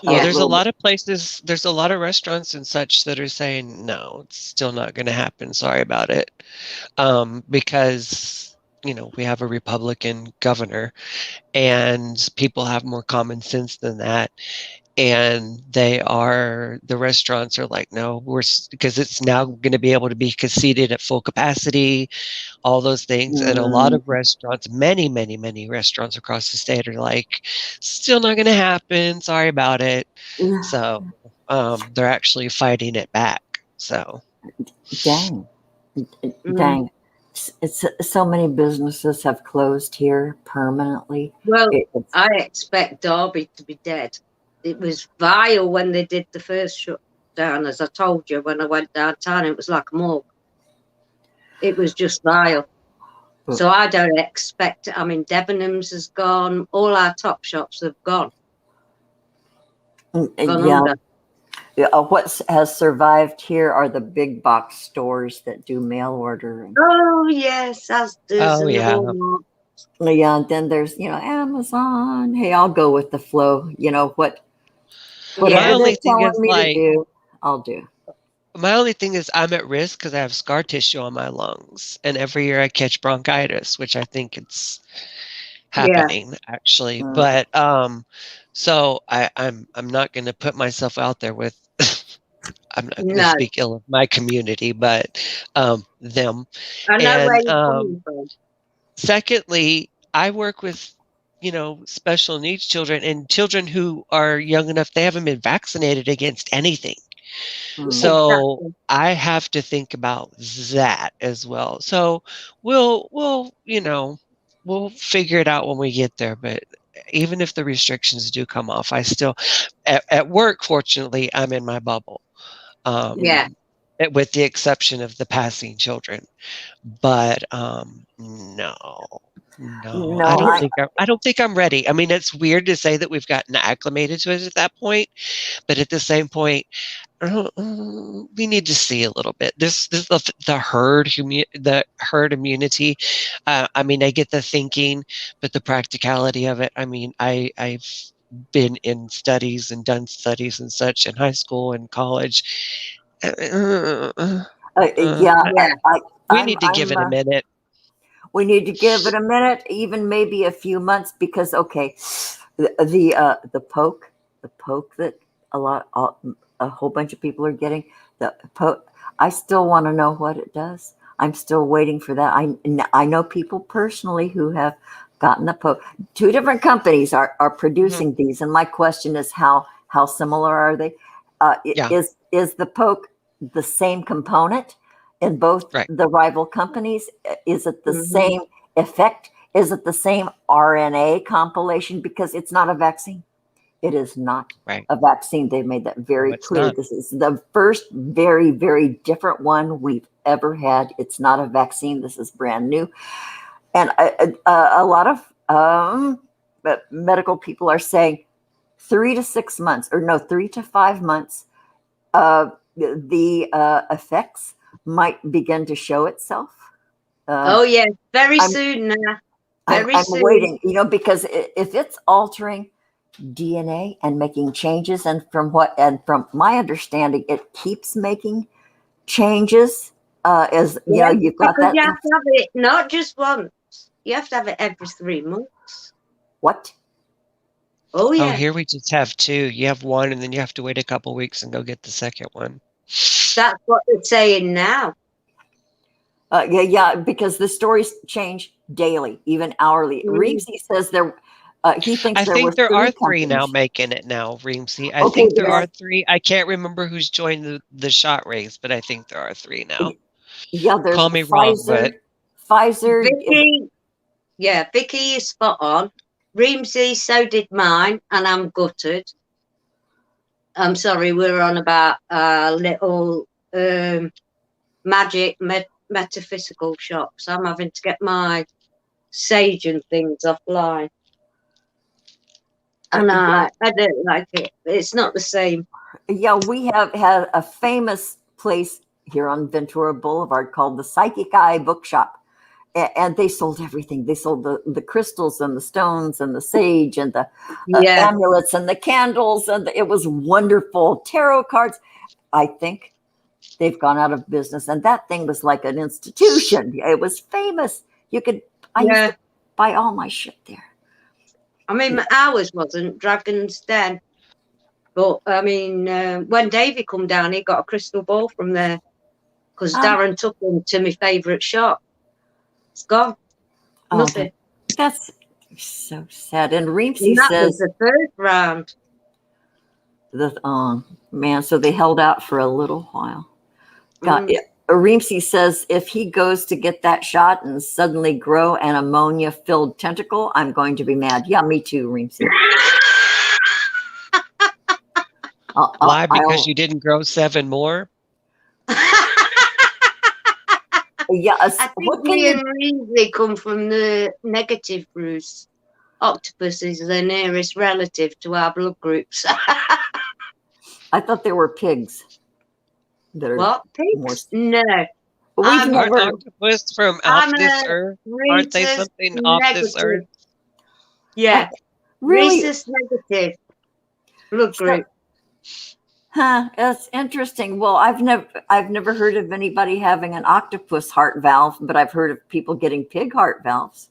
There's a lot of places, there's a lot of restaurants and such that are saying, no, it's still not going to happen. Sorry about it. Because, we have a Republican governor and people have more common sense than that. And the restaurants are like, no, because it's now going to be able to be seated at full capacity, all those things. And a lot of restaurants, many, many, many restaurants across the state are like, still not going to happen. Sorry about it. So they're actually fighting it back. So dang. Dang. It's so many businesses have closed here permanently. Well, I expect Derby to be dead. It was vile when they did the first shutdown, as I told you, when I went downtown, it was like a morgue. It was just vile. So I don't expect it. I mean, Debenhams has gone. All our top shops have gone. Yeah. What has survived here are the big box stores that do mail order. Oh, yes. Oh, yeah. Yeah, and then there's, Amazon. Hey, I'll go with the flow. Whatever they're telling me to do, I'll do. My only thing is I'm at risk because I have scar tissue on my lungs, and every year I catch bronchitis, which I think it's happening actually. But so I'm not going to put myself out there with. I'm not going to speak ill of my community, but them. I know where you're coming from. Secondly, I work with, special needs children and children who are young enough, they haven't been vaccinated against anything. So I have to think about that as well. So we'll figure it out when we get there. But even if the restrictions do come off, I still, at work, fortunately, I'm in my bubble. With the exception of the passing children. But no, I don't think I'm ready. I mean, it's weird to say that we've gotten acclimated to it at that point, but at the same point, we need to see a little bit. The herd immunity. I mean, I get the thinking, but the practicality of it. I mean, I've been in studies and done studies and such in high school and college. We need to give it a minute. We need to give it a minute, even maybe a few months, because the poke that a whole bunch of people are getting, the poke. I still want to know what it does. I'm still waiting for that. I know people personally who have gotten the poke. 2 different companies are producing these, and my question is how similar are they? Is the poke the same component in both the rival companies? Is it the same effect? Is it the same RNA compilation? Because it's not a vaccine. It is not a vaccine. They've made that very clear. Not. This is the first very, very different one we've ever had. It's not a vaccine. This is brand new. And a lot of medical people are saying 3 to 6 months, or no, 3 to 5 months, the effects might begin to show itself. Very soon now. I'm waiting, because if it's altering DNA and making changes, and from my understanding, it keeps making changes. You've got that. You have to have it not just once. You have to have it every 3 months. What? Oh yeah. Oh, here we just have 2. You have 1, and then you have to wait a couple weeks and go get the second one. That's what they're saying now. Because the stories change daily, even hourly. Reemsy says he thinks I think there are 3 companies now making it now, Reemsy. I think there are 3. I can't remember who's joined the shot race, but I think there are 3 now. Yeah, there's Call me wrong, but Pfizer. Vicky is spot on. Reemsy, so did mine, and I'm gutted. I'm sorry, we're on about little metaphysical shops. I'm having to get my sage and things offline. And I don't like it. It's not the same. Yeah, we have had a famous place here on Ventura Boulevard called the Psychic Eye Bookshop. And they sold everything. They sold the crystals and the stones and the sage and the amulets and the candles. And it was wonderful. Tarot cards. I think they've gone out of business. And that thing was like an institution. It was famous. I used to buy all my shit there. I mean, ours wasn't Dragon's Den. But, I mean, when Davey come down, he got a crystal ball from there. Because Darren took him to my favourite shop. It's gone. Nothing. That's so sad. And Reemsy says the first round. Man, so they held out for a little while. God, Reemsy says, if he goes to get that shot and suddenly grow an ammonia-filled tentacle, I'm going to be mad. Yeah, me too, Reemsy. Why? Because you didn't grow 7 more? Yeah, I think me and Reesley come from the negative, Bruce. Octopus is the nearest relative to our blood groups. I thought they were pigs. That are what? Pigs? No. We've never... Aren't octopus from off this earth? Aren't they something off this earth? Yeah. Really? Rhesus negative blood group. Huh, that's interesting. Well, I've never heard of anybody having an octopus heart valve, but I've heard of people getting pig heart valves.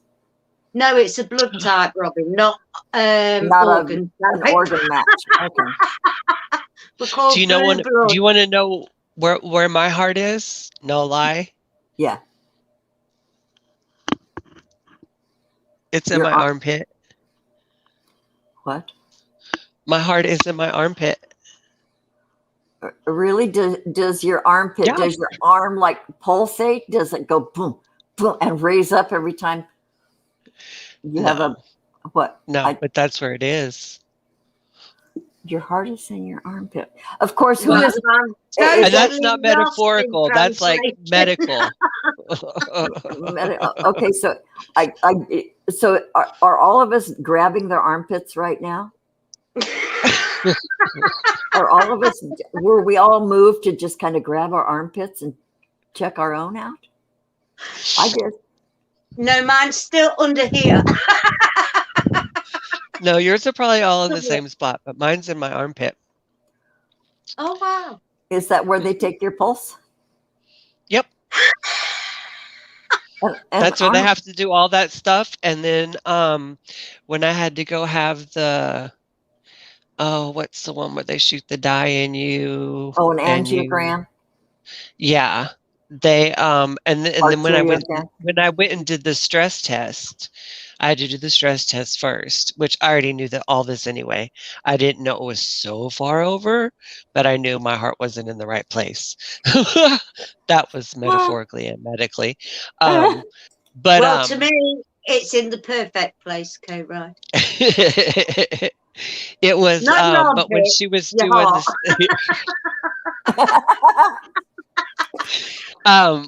No, it's a blood type, Robin, not organ. An organ match. Okay. Do you want to know where my heart is? No lie. Yeah. It's in my armpit. What? My heart is in my armpit. Really? Does your armpit, does your arm like pulsate? Does it go boom, boom, and raise up every time you have a, what? No, but that's where it is. Your heart is in your armpit. Of course, who is? And that's not metaphorical. That's like medical. Okay, so so are all of us grabbing their armpits right now? Are all of us, were we all moved to just kind of grab our armpits and check our own out? I guess. No, mine's still under here. No, yours are probably all in the same spot, but mine's in my armpit. Oh, wow. Is that where they take your pulse? Yep. And that's where they have to do all that stuff. And then when I had to go have the, what's the one where they shoot the dye in you? Oh, an angiogram. Yeah. They and then when I went and did the stress test, I had to do the stress test first, which I already knew that all this anyway. I didn't know it was so far over, but I knew my heart wasn't in the right place. That was metaphorically and medically. But well, to me, it's in the perfect place, K-Ride. It was, but when she was doing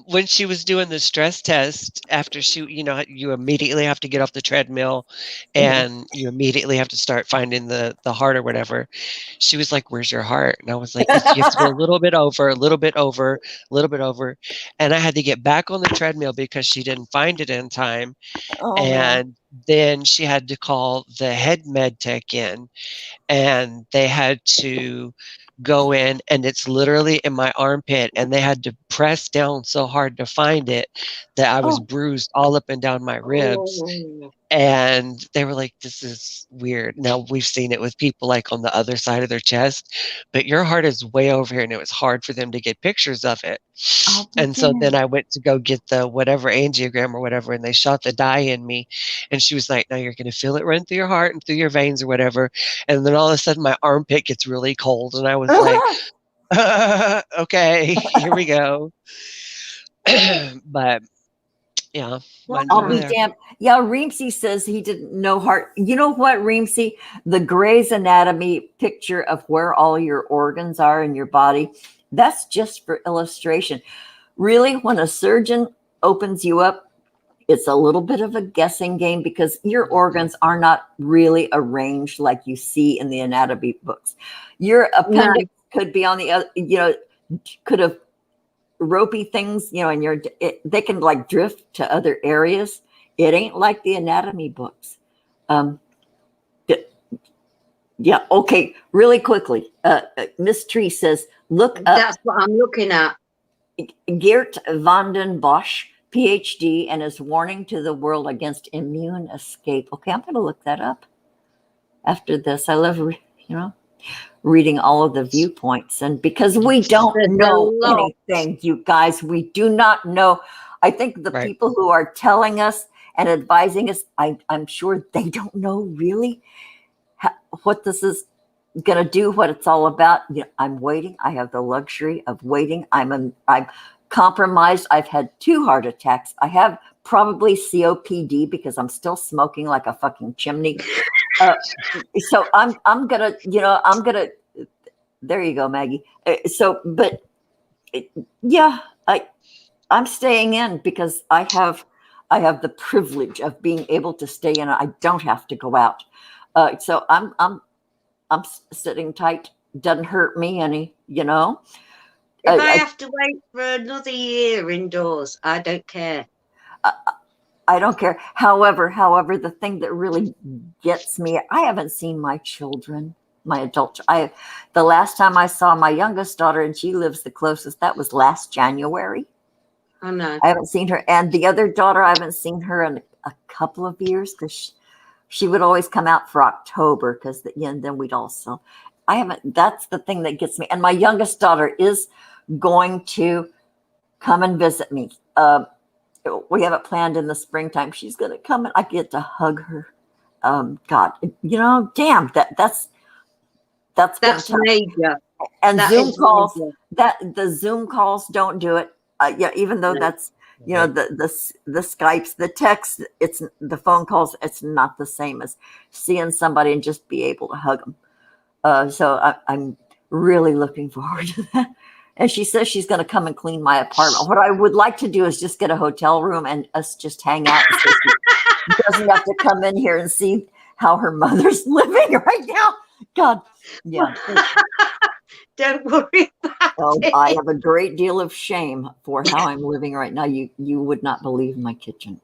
when she was doing the stress test, after you immediately have to get off the treadmill and you immediately have to start finding the heart or whatever. She was like, "Where's your heart?" And I was like, "You have to go a little bit over, a little bit over, a little bit over." And I had to get back on the treadmill because she didn't find it in time. And then she had to call the head med tech in, and they had to go in, and it's literally in my armpit, and they had to press down so hard to find it that I was bruised all up and down my ribs. And they were like, "This is weird." Now we've seen it with people like on the other side of their chest, but your heart is way over here, and it was hard for them to get pictures of it. And so then I went to go get the whatever angiogram or whatever, and they shot the dye in me, and she was like, "Now you're going to feel it run through your heart and through your veins or whatever." And then all of a sudden my armpit gets really cold, and I was like, "Okay, here we go." But yeah, I'll be damned. Yeah, Reemsy says he didn't know heart. You know what, Reemsy? The Grey's Anatomy picture of where all your organs are in your body, that's just for illustration. Really, when a surgeon opens you up, it's a little bit of a guessing game because your organs are not really arranged like you see in the anatomy books. Your appendix could be on the other, could have ropey things, and they can like drift to other areas. It ain't like the anatomy books. Yeah. Okay. Really quickly. Miss Tree says, look up. That's what I'm looking at. Geert van den Bosch, PhD, and his warning to the world against immune escape. Okay. I'm going to look that up after this. I love, reading all of the viewpoints, and because we don't know anything, you guys, we do not know. I think the people who are telling us and advising us, I'm sure they don't know really what this is going to do, what it's all about. I'm waiting. I have the luxury of waiting. I'm compromised. I've had 2 heart attacks. I have probably COPD because I'm still smoking like a fucking chimney. So I'm gonna, there you go, Maggie. But yeah, I'm staying in because I have the privilege of being able to stay in. I don't have to go out. So I'm sitting tight. Doesn't hurt me any, If I have to wait for another year indoors, I don't care. I don't care. However, the thing that really gets me, I haven't seen my children, my adult. The last time I saw my youngest daughter, and she lives the closest, that was last January. I know. I haven't seen her. And the other daughter, I haven't seen her in a couple of years because she would always come out for October because then we'd also. I haven't. That's the thing that gets me. And my youngest daughter is going to come and visit me. We have it planned in the springtime. She's going to come and I get to hug her. God, damn, that's major. And that Zoom calls, major. the Zoom calls don't do it. Even though that's, the Skypes, the text, it's the phone calls, it's not the same as seeing somebody and just be able to hug them. So I'm really looking forward to that. And she says she's going to come and clean my apartment. What I would like to do is just get a hotel room and us just hang out. So she doesn't have to come in here and see how her mother's living right now. God, yeah. Don't worry about it. I have a great deal of shame for how I'm living right now. You would not believe my kitchen.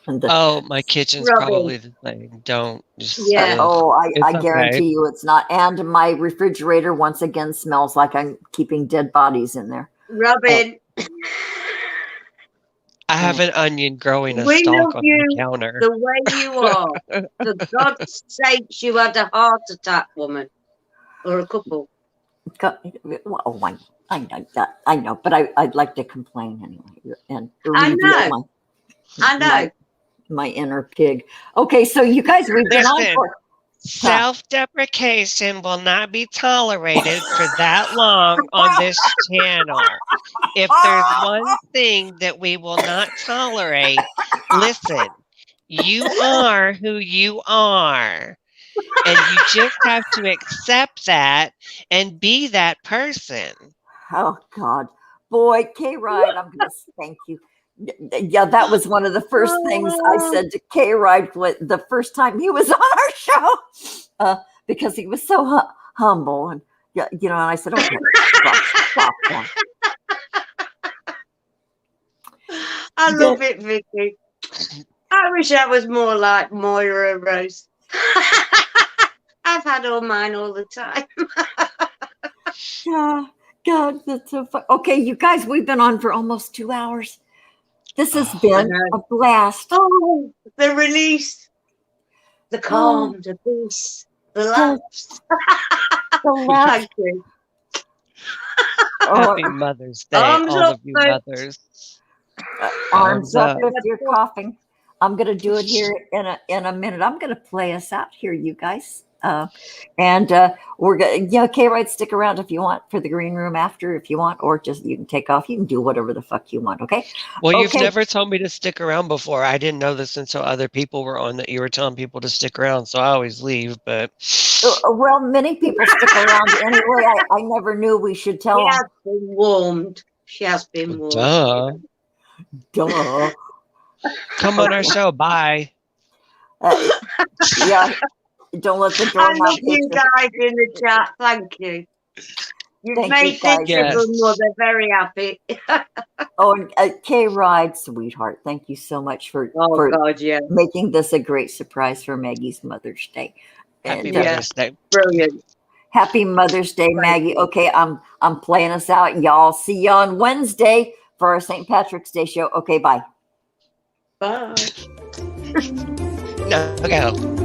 My kitchen's probably the same. Don't just. Yeah. I guarantee you it's not. And my refrigerator once again smells like I'm keeping dead bodies in there. Robin. I have an onion growing a stalk on the counter. The way you are. For God's sakes, you had a heart attack, woman. Or a couple. I know that. I know, but I'd like to complain anyway. And I know. My inner pig. Okay, so you guys, we've been on for self-deprecation will not be tolerated for that long on this channel. If there's one thing that we will not tolerate, listen, you are who you are. And you just have to accept that and be that person. Oh, God. Boy, K-Ride, I'm going to thank you. Yeah, that was one of the first things I said to K-Ride the first time he was on our show because he was so humble. And, and I said, okay, stop that. I love it, Vicky. I wish I was more like Moira Rose. I've had all mine all the time. God, that's so fun. Okay, you guys, we've been on for almost 2 hours. This has been a blast. Oh, the release, the calm, the peace, the laughs. Thank you. Happy Mother's Day, all of you mothers. Arms up if you're coughing. I'm going to do it here in a minute. I'm going to play us out here, you guys. And we're going to, K-Ride, stick around if you want for the green room after, if you want, or just you can take off. You can do whatever the fuck you want, okay? Well, you've never told me to stick around before. I didn't know this until other people were on that you were telling people to stick around, so I always leave, but... Well, many people stick around anyway. I never knew we should tell them. She has been warmed. She has been warmed. Duh. Come on our show. Bye. Yeah. Don't let the door. I love you guys in the chat. Thank you. You've made this a good mother very happy. And K-Ride, sweetheart, thank you so much for making this a great surprise for Maggie's Mother's Day. Happy Mother's Day. Brilliant. Happy Mother's Day, Maggie. Okay, I'm playing us out, y'all. See you on Wednesday for our St. Patrick's Day show. Okay, bye. Bye. No, okay.